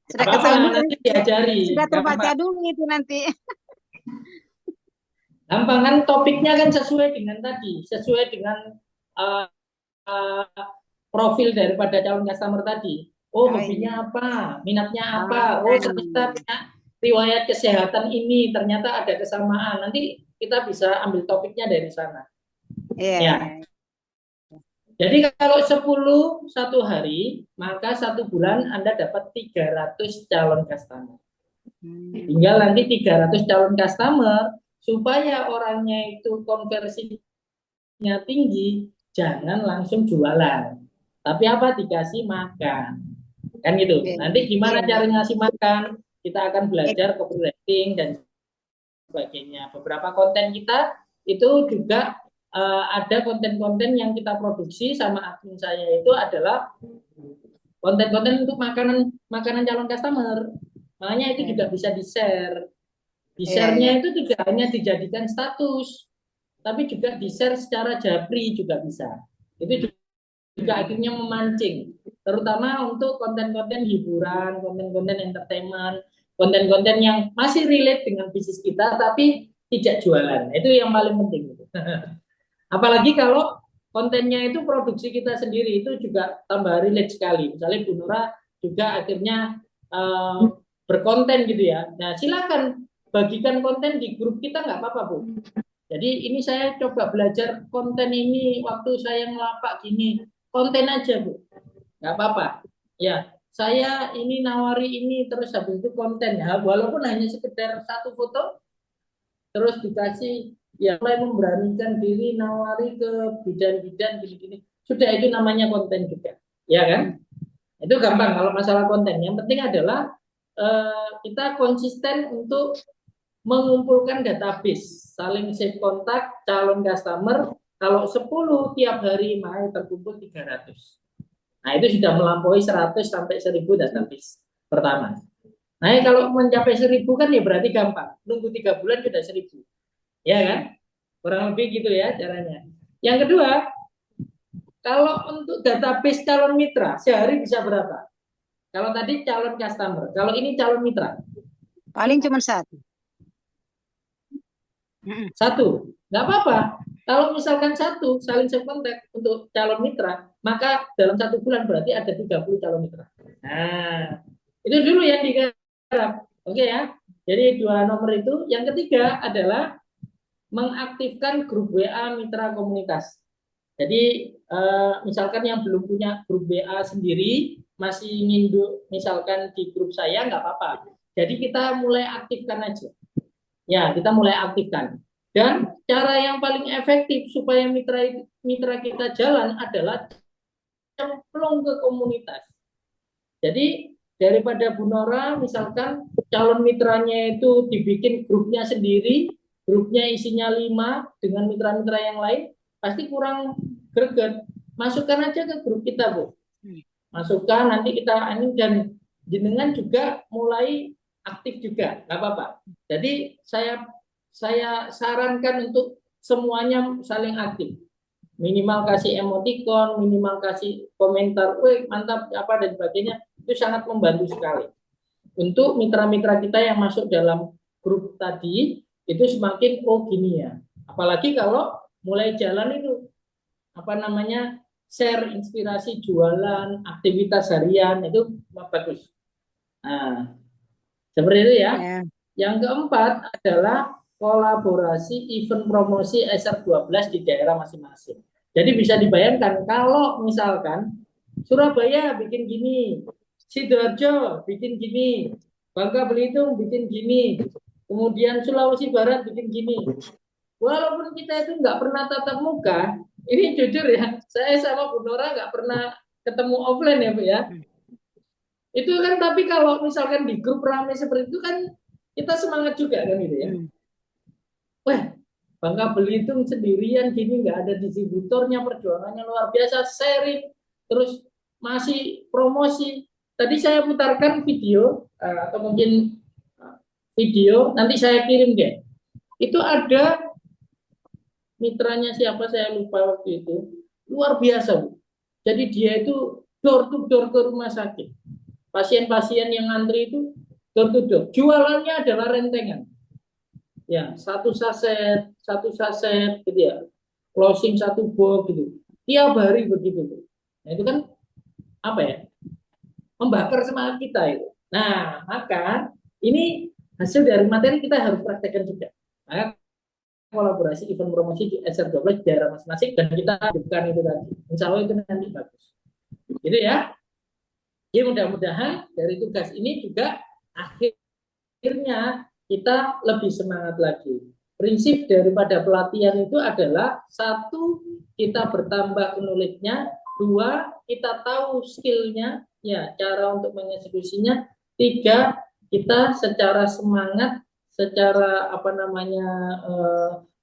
sudah Apa-apa, ketahuan dulu, nanti diajari. sudah terbaca Gampang. dulu itu nanti. Gampang kan, topiknya kan sesuai dengan tadi, sesuai dengan uh, profil daripada calon customer tadi. Oh, Oh iya. hobinya apa? Minatnya apa? Oh, ternyata Ah, punya riwayat kesehatan ini, ternyata ada kesamaan. Nanti kita bisa ambil topiknya dari sana. iya, iya. Ya. Jadi kalau 10 1 hari, maka 1 bulan Anda dapat 300 calon customer. Hmm. Tinggal nanti 300 calon customer, supaya orangnya itu konversinya tinggi, jangan langsung jualan. Tapi apa? Dikasih makan. Kan gitu. Iya, Nanti iya, gimana iya. cara ngasih makan? Kita akan Eh, belajar copywriting dan sebagainya. Beberapa konten kita itu juga ada konten-konten yang kita produksi sama admin saya itu adalah konten-konten untuk makanan makanan calon customer. Makanya itu iya, juga bisa di-share. iya, iya. Di-share-nya itu tidak hanya dijadikan status, tapi juga di-share secara japri juga bisa. Itu juga akhirnya memancing, terutama untuk konten-konten hiburan, konten-konten entertainment, konten-konten yang masih relate dengan bisnis kita tapi tidak jualan. Itu yang paling penting. Apalagi kalau kontennya itu produksi kita sendiri, itu juga tambah relate sekali. Misalnya Bu Nora juga akhirnya berkonten gitu ya. Nah, silakan bagikan konten di grup kita, nggak apa-apa Bu. Jadi ini saya coba belajar konten ini waktu saya ngelapak gini, konten aja Bu, nggak apa-apa. Ya, saya ini nawari ini terus habis itu konten ya, walaupun hanya sekedar satu foto, terus dikasih ya mulai memberanikan diri nawari ke bidan-bidan gini-gini. Sudah itu namanya konten juga, ya kan? Itu gampang kalau masalah konten. Yang penting adalah kita konsisten untuk mengumpulkan database, saling save kontak calon customer. Kalau 10 tiap hari mau terkumpul 300. Nah, itu sudah melampaui 100 sampai 1000 database pertama. Nah, kalau mencapai 1000 kan ya berarti gampang. Nunggu 3 bulan sudah 1000. Ya kan? Kurang lebih gitu ya caranya. Yang kedua, kalau untuk database calon mitra, sehari bisa berapa? Kalau tadi calon customer, kalau ini calon mitra. Paling cuma satu. Satu, nggak apa-apa. Kalau misalkan satu saling kontak untuk calon mitra, maka dalam 1 bulan berarti ada 30 calon mitra. Nah, itu dulu yang digarap. Oke ya. Jadi 2 nomor itu. Yang ketiga adalah mengaktifkan grup WA mitra komunitas. Jadi misalkan yang belum punya grup WA sendiri, masih ingin misalkan di grup saya, nggak apa-apa. Jadi kita mulai aktifkan aja. Ya, kita mulai aktifkan. Dan cara yang paling efektif supaya mitra kita jalan adalah cemplung ke komunitas. Jadi daripada Bu Nora misalkan calon mitranya itu dibikin grupnya sendiri, grupnya isinya 5 dengan mitra-mitra yang lain, pasti kurang greget. Masukkan aja ke grup kita, Bu. Masukkan, nanti kita ini, dan jenengan juga mulai aktif juga, nggak apa-apa. Jadi saya sarankan untuk semuanya saling aktif. Minimal kasih emoticon, minimal kasih komentar, wih mantap apa dan sebagainya, itu sangat membantu sekali. Untuk mitra-mitra kita yang masuk dalam grup tadi, itu semakin oh gini ya. Apalagi kalau mulai jalan itu apa namanya share inspirasi jualan, aktivitas harian itu bagus. Nah, seperti itu ya. Yang keempat adalah kolaborasi event promosi SR12 di daerah masing-masing. Jadi bisa dibayangkan kalau misalkan Surabaya bikin gini, Sidoarjo bikin gini, Bangka Belitung bikin gini, kemudian Sulawesi Barat bikin gini. Walaupun kita itu nggak pernah tatap muka, ini jujur ya, saya sama Bu Nora nggak pernah ketemu offline ya Bu ya. Itu kan tapi kalau misalkan di grup ramai seperti itu kan kita semangat juga kan gitu ya. Wah, Bangka Belitung sendirian gini nggak ada distributornya, perjuangannya luar biasa, sharing, terus masih promosi. Tadi saya putarkan video atau mungkin video, nanti saya kirim deh. Itu ada mitranya siapa saya lupa waktu itu, luar biasa Bu. Jadi dia itu door to door ke rumah sakit. Pasien-pasien yang antri itu door to door. Jualannya adalah rentengan. Ya, satu saset gitu ya. Closing satu box gitu. Tiap hari begitu. Nah, itu kan apa ya? Membakar semangat kita itu. Nah, maka ini hasil dari materi kita harus praktekkan juga. Maka kolaborasi event promosi di SR12 di daerah masing-masing dan kita hidupkan itu tadi. Insya Allah itu nanti bagus. Gitu ya. Jadi mudah-mudahan dari tugas ini juga akhirnya kita lebih semangat lagi. Prinsip daripada pelatihan itu adalah satu, kita bertambah knowledge-nya, dua, kita tahu skill-nya, ya cara untuk mengeksekusinya, tiga, kita secara semangat, secara apa namanya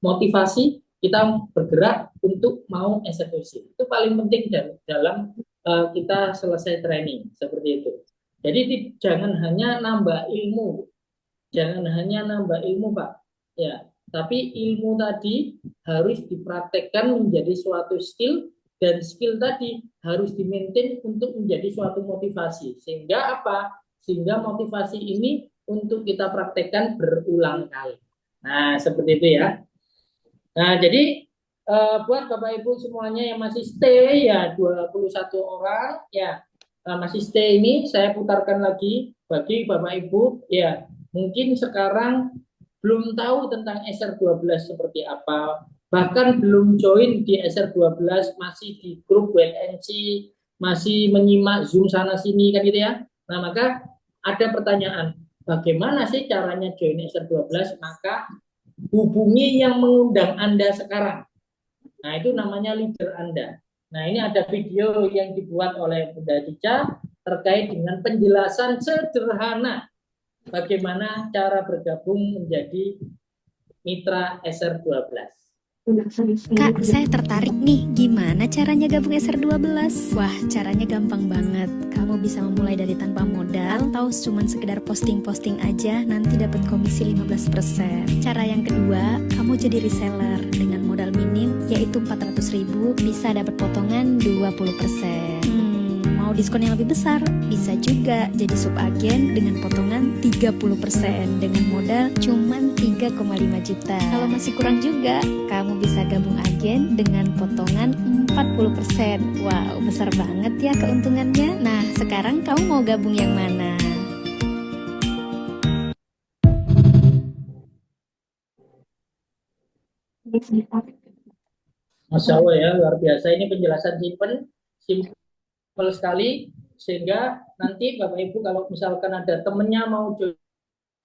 motivasi, kita bergerak untuk mau eksekusi. Itu paling penting dalam kita selesai training seperti itu. Jadi jangan hanya nambah ilmu, Pak, ya, tapi ilmu tadi harus dipraktekkan menjadi suatu skill dan skill tadi harus dimaintain untuk menjadi suatu motivasi. Sehingga apa? Sehingga motivasi ini untuk kita praktekkan berulang kali. Nah, seperti itu ya. Nah, jadi buat Bapak Ibu semuanya yang masih stay ya 21 orang ya masih stay ini saya putarkan lagi bagi Bapak Ibu ya mungkin sekarang belum tahu tentang SR12 seperti apa, bahkan belum join di SR12, masih di grup WNC, masih menyimak Zoom sana sini kan gitu ya. Nah, maka ada pertanyaan, bagaimana sih caranya join SR12? Maka hubungi yang mengundang Anda sekarang. Nah, itu namanya leader Anda. Nah, ini ada video yang dibuat oleh Bunda Cica terkait dengan penjelasan sederhana bagaimana cara bergabung menjadi mitra SR12. Kak, saya tertarik nih, gimana caranya gabung SR12? Wah, caranya gampang banget. Kamu bisa memulai dari tanpa modal, atau cuma sekedar posting-posting aja, nanti dapat komisi 15%. Cara yang kedua, kamu jadi reseller. Dengan modal minim, yaitu 400.000, bisa dapat potongan 20%. Mau diskon yang lebih besar? Bisa juga jadi subagen dengan potongan 30% dengan modal cuman 3,5 juta. Kalau masih kurang juga, kamu bisa gabung agen dengan potongan 40%. Wow, besar banget ya keuntungannya. Nah, sekarang kamu mau gabung yang mana? Masya Allah ya, luar biasa. Ini penjelasan simpel sekali, sehingga nanti Bapak Ibu kalau misalkan ada temennya mau join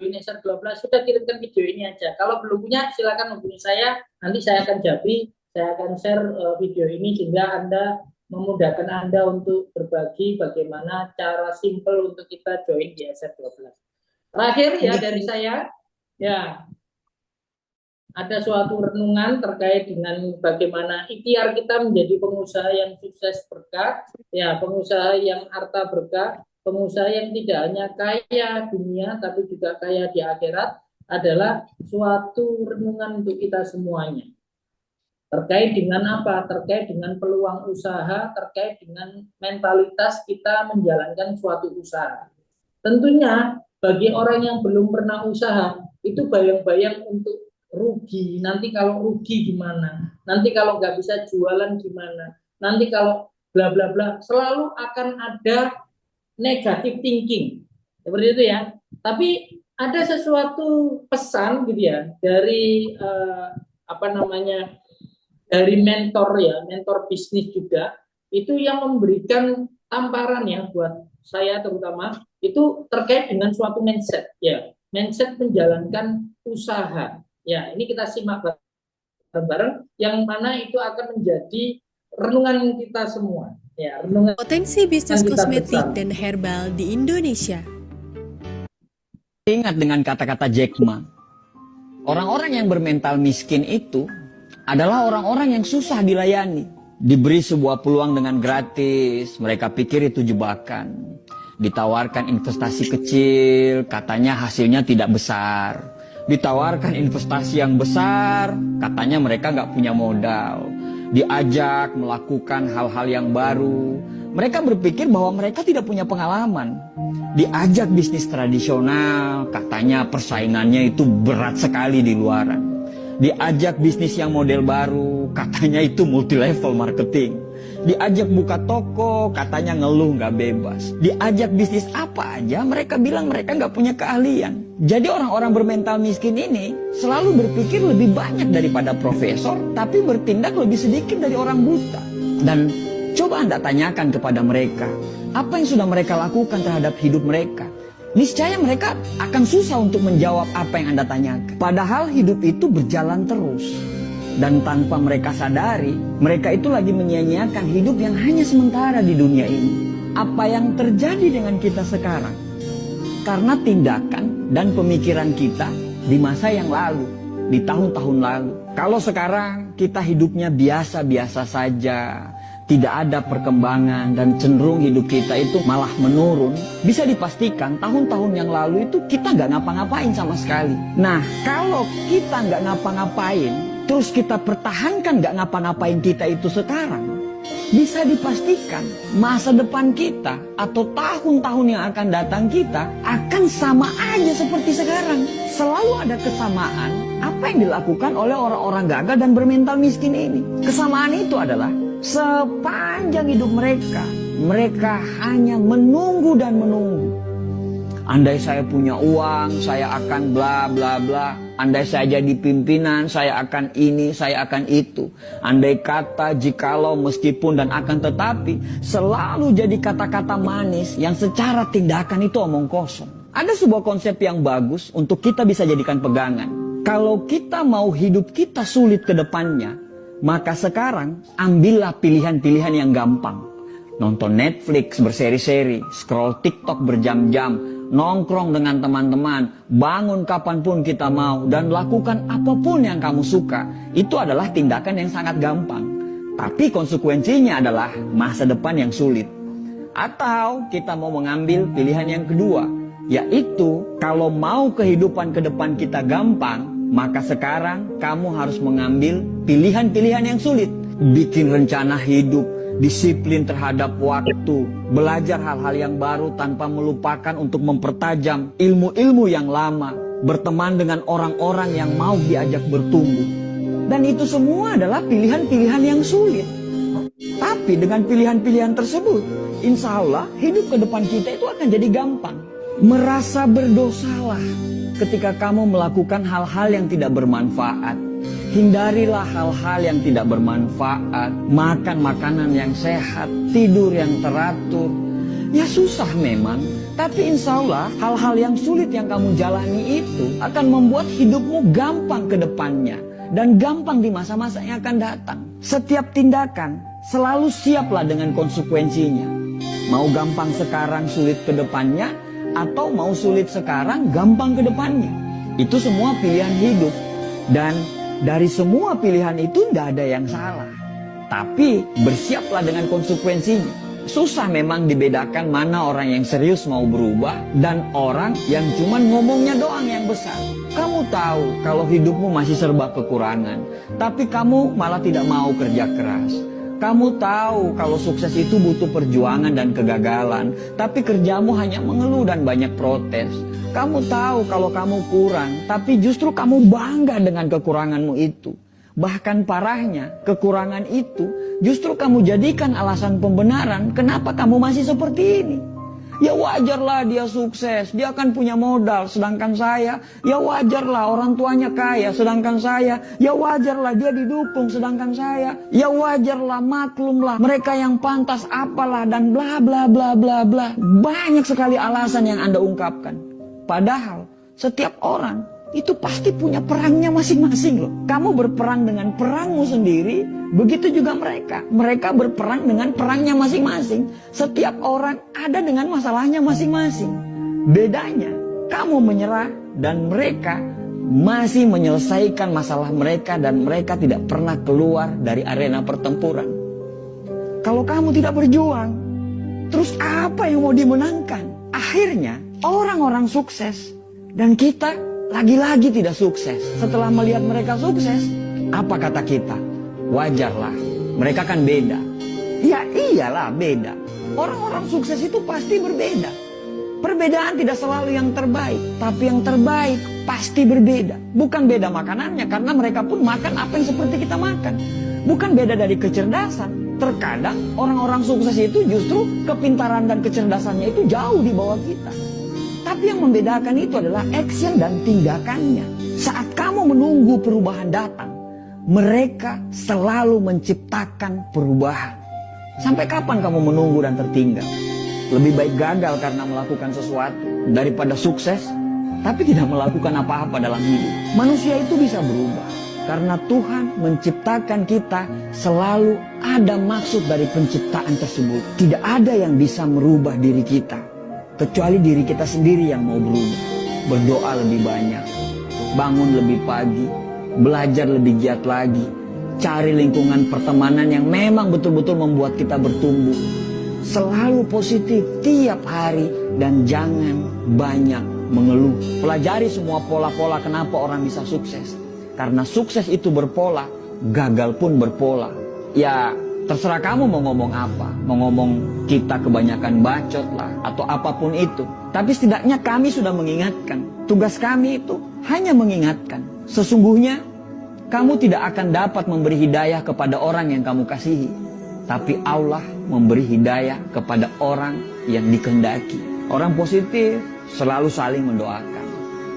SR12, sudah kirimkan video ini aja. Kalau belum punya, silakan hubungi saya. Nanti saya akan share video ini sehingga Anda memudahkan Anda untuk berbagi bagaimana cara simple untuk kita join di SR12. Terakhir ya dari saya, ya ada suatu renungan terkait dengan bagaimana ikhtiar kita menjadi pengusaha yang sukses berkah, ya pengusaha yang harta berkah, pengusaha yang tidak hanya kaya dunia tapi juga kaya di akhirat adalah suatu renungan untuk kita semuanya. Terkait dengan apa? Terkait dengan peluang usaha, terkait dengan mentalitas kita menjalankan suatu usaha. Tentunya bagi orang yang belum pernah usaha, itu bayang-bayang untuk rugi, nanti kalau rugi gimana, nanti kalau nggak bisa jualan gimana, nanti kalau bla bla bla, selalu akan ada negative thinking seperti itu ya. Tapi ada sesuatu pesan gitu ya dari dari mentor ya, mentor bisnis juga itu yang memberikan tamparan ya buat saya terutama itu terkait dengan suatu mindset ya, mindset menjalankan usaha. Ya, ini kita simak bareng-bareng yang mana itu akan menjadi renungan kita semua. Ya, renungan potensi bisnis kosmetik dan herbal di Indonesia. Ingat dengan kata-kata Jack Ma, orang-orang yang bermental miskin itu adalah orang-orang yang susah dilayani. Diberi sebuah peluang dengan gratis, mereka pikir itu jebakan. Ditawarkan investasi kecil, katanya hasilnya tidak besar. Ditawarkan investasi yang besar, katanya mereka nggak punya modal. Diajak melakukan hal-hal yang baru, mereka berpikir bahwa mereka tidak punya pengalaman. Diajak bisnis tradisional, katanya persaingannya itu berat sekali di luaran. Diajak bisnis yang model baru, katanya itu multi level marketing. Diajak buka toko, katanya ngeluh nggak bebas. Diajak bisnis apa aja, mereka bilang mereka nggak punya keahlian. Jadi orang-orang bermental miskin ini selalu berpikir lebih banyak daripada profesor, tapi bertindak lebih sedikit dari orang buta. Dan coba Anda tanyakan kepada mereka, apa yang sudah mereka lakukan terhadap hidup mereka? Niscaya mereka akan susah untuk menjawab apa yang Anda tanyakan. Padahal hidup itu berjalan terus. Dan tanpa mereka sadari, mereka itu lagi menyia-nyiakan hidup yang hanya sementara di dunia ini. Apa yang terjadi dengan kita sekarang? Karena tindakan dan pemikiran kita di masa yang lalu, di tahun-tahun lalu. Kalau sekarang kita hidupnya biasa-biasa saja, tidak ada perkembangan dan cenderung hidup kita itu malah menurun, bisa dipastikan tahun-tahun yang lalu itu kita nggak ngapa-ngapain sama sekali. Nah, kalau kita nggak ngapa-ngapain, terus kita pertahankan nggak ngapa-ngapain kita itu sekarang, bisa dipastikan masa depan kita atau tahun-tahun yang akan datang kita akan sama aja seperti sekarang. Selalu ada kesamaan apa yang dilakukan oleh orang-orang gagal dan bermental miskin ini. Kesamaan itu adalah sepanjang hidup mereka, mereka hanya menunggu dan menunggu. Andai saya punya uang, saya akan bla bla bla. Andai saya jadi pimpinan, saya akan ini, saya akan itu. Andai kata, jikalau, meskipun, dan akan tetapi, selalu jadi kata-kata manis yang secara tindakan itu omong kosong. Ada sebuah konsep yang bagus untuk kita bisa jadikan pegangan. Kalau kita mau hidup kita sulit ke depannya, maka sekarang ambillah pilihan-pilihan yang gampang. Nonton Netflix berseri-seri, scroll TikTok berjam-jam, nongkrong dengan teman-teman, bangun kapanpun kita mau, dan lakukan apapun yang kamu suka. Itu adalah tindakan yang sangat gampang. Tapi konsekuensinya adalah masa depan yang sulit. Atau kita mau mengambil pilihan yang kedua, yaitu kalau mau kehidupan ke depan kita gampang, maka sekarang kamu harus mengambil pilihan-pilihan yang sulit. Bikin rencana hidup, disiplin terhadap waktu, belajar hal-hal yang baru tanpa melupakan untuk mempertajam ilmu-ilmu yang lama, berteman dengan orang-orang yang mau diajak bertumbuh. Dan itu semua adalah pilihan-pilihan yang sulit. Tapi dengan pilihan-pilihan tersebut, insya Allah hidup ke depan kita itu akan jadi gampang. Merasa berdosalah ketika kamu melakukan hal-hal yang tidak bermanfaat. Hindarilah hal-hal yang tidak bermanfaat, makan makanan yang sehat, tidur yang teratur. Ya susah memang, tapi insya Allah hal-hal yang sulit yang kamu jalani itu akan membuat hidupmu gampang ke depannya dan gampang di masa-masa yang akan datang. Setiap tindakan, selalu siaplah dengan konsekuensinya. Mau gampang sekarang, sulit ke depannya, atau mau sulit sekarang, gampang ke depannya. Itu semua pilihan hidup. Dan dari semua pilihan itu tidak ada yang salah. Tapi bersiaplah dengan konsekuensinya. Susah memang dibedakan mana orang yang serius mau berubah dan orang yang cuman ngomongnya doang yang besar. Kamu tahu kalau hidupmu masih serba kekurangan, tapi kamu malah tidak mau kerja keras. Kamu tahu kalau sukses itu butuh perjuangan dan kegagalan, tapi kerjamu hanya mengeluh dan banyak protes. Kamu tahu kalau kamu kurang, tapi justru kamu bangga dengan kekuranganmu itu. Bahkan parahnya, kekurangan itu justru kamu jadikan alasan pembenaran kenapa kamu masih seperti ini. Ya wajarlah dia sukses, dia akan punya modal, sedangkan saya, ya wajarlah orang tuanya kaya, sedangkan saya, ya wajarlah dia didukung, sedangkan saya, ya wajarlah, maklumlah, mereka yang pantas apalah, dan bla bla bla bla bla. Banyak sekali alasan yang Anda ungkapkan. Padahal setiap orang itu pasti punya perangnya masing-masing loh. Kamu berperang dengan perangmu sendiri, begitu juga mereka. Mereka berperang dengan perangnya masing-masing. Setiap orang ada dengan masalahnya masing-masing. Bedanya, kamu menyerah dan mereka masih menyelesaikan masalah mereka dan mereka tidak pernah keluar dari arena pertempuran. Kalau kamu tidak berjuang, terus apa yang mau dimenangkan? Akhirnya, orang-orang sukses dan kita lagi-lagi tidak sukses. Setelah melihat mereka sukses, apa kata kita? Wajarlah, mereka kan beda. Ya iyalah beda. Orang-orang sukses itu pasti berbeda. Perbedaan tidak selalu yang terbaik, tapi yang terbaik pasti berbeda. Bukan beda makanannya, karena mereka pun makan apa yang seperti kita makan. Bukan beda dari kecerdasan. Terkadang orang-orang sukses itu justru kepintaran dan kecerdasannya itu jauh di bawah kita. Tapi yang membedakan itu adalah action dan tindakannya. Saat kamu menunggu perubahan datang, mereka selalu menciptakan perubahan. Sampai kapan kamu menunggu dan tertinggal? Lebih baik gagal karena melakukan sesuatu daripada sukses tapi tidak melakukan apa-apa dalam hidup. Manusia itu bisa berubah karena Tuhan menciptakan kita, selalu ada maksud dari penciptaan tersebut. Tidak ada yang bisa merubah diri kita kecuali diri kita sendiri yang mau berubah. Berdoa lebih banyak, bangun lebih pagi, belajar lebih giat lagi, cari lingkungan pertemanan yang memang betul-betul membuat kita bertumbuh. Selalu positif tiap hari dan jangan banyak mengeluh. Pelajari semua pola-pola kenapa orang bisa sukses. Karena sukses itu berpola, gagal pun berpola. Ya terserah kamu mau ngomong apa, mau ngomong kita kebanyakan bacot lah, atau apapun itu. Tapi setidaknya kami sudah mengingatkan. Tugas kami itu hanya mengingatkan. Sesungguhnya, kamu tidak akan dapat memberi hidayah kepada orang yang kamu kasihi. Tapi Allah memberi hidayah kepada orang yang dikehendaki. Orang positif selalu saling mendoakan.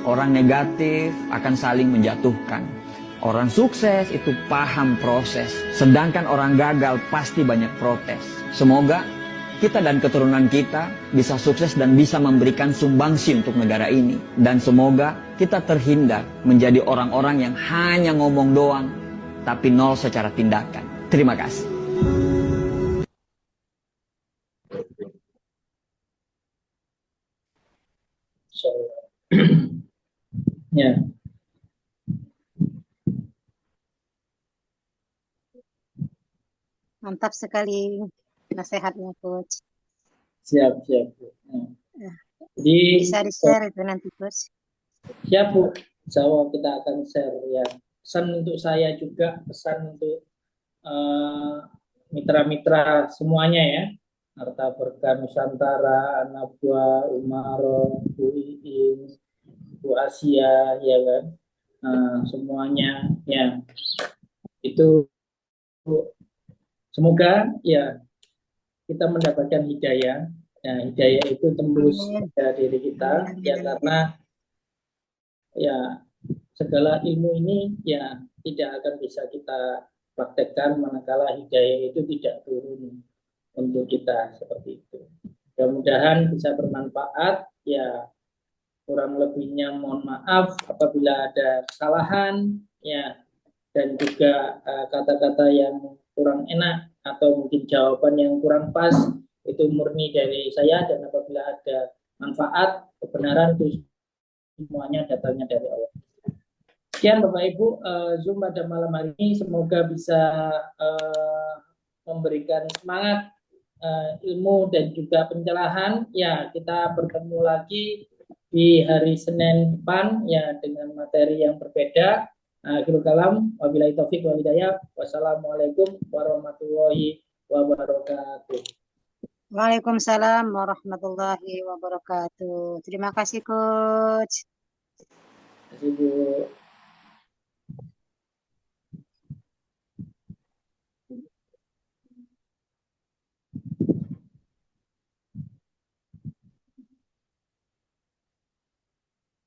Orang negatif akan saling menjatuhkan. Orang sukses itu paham proses, sedangkan orang gagal pasti banyak protes. Semoga kita dan keturunan kita bisa sukses dan bisa memberikan sumbangsi untuk negara ini. Dan semoga kita terhindar menjadi orang-orang yang hanya ngomong doang, tapi nol secara tindakan. Terima kasih. Ya. Mantap sekali nasihatnya, Coach. Siap. Jadi Bisa di-share itu nanti, Coach. siap Bu, insya Allah kita akan share ya. Pesan untuk saya juga, pesan untuk mitra-mitra semuanya ya. Harta Berkah Nusantara, anak buah Umaro, Bu Iin, Bu Asia, ya kan. Semuanya ya. Itu semoga ya kita mendapatkan hidayah. Ya, hidayah itu tembus pada diri kita ya, karena ya segala ilmu ini ya tidak akan bisa kita praktekkan manakala hidayah itu tidak turun untuk kita seperti itu. Mudah-mudahan bisa bermanfaat ya. Kurang lebihnya mohon maaf apabila ada kesalahan ya, dan juga kata-kata yang kurang enak atau mungkin jawaban yang kurang pas itu murni dari saya, dan apabila ada manfaat, kebenaran itu semuanya datangnya dari Allah. Sekian Bapak Ibu, Zoom pada malam hari ini semoga bisa memberikan semangat, ilmu dan juga pencerahan. Ya, kita bertemu lagi di hari Senin depan ya dengan materi yang berbeda. Akhirul kalam, wabillahi taufik wal hidayah. Wassalamualaikum warahmatullahi wabarakatuh. Waalaikumsalam warahmatullahi wabarakatuh. Terima kasih, Coach. Terima kasih Bu.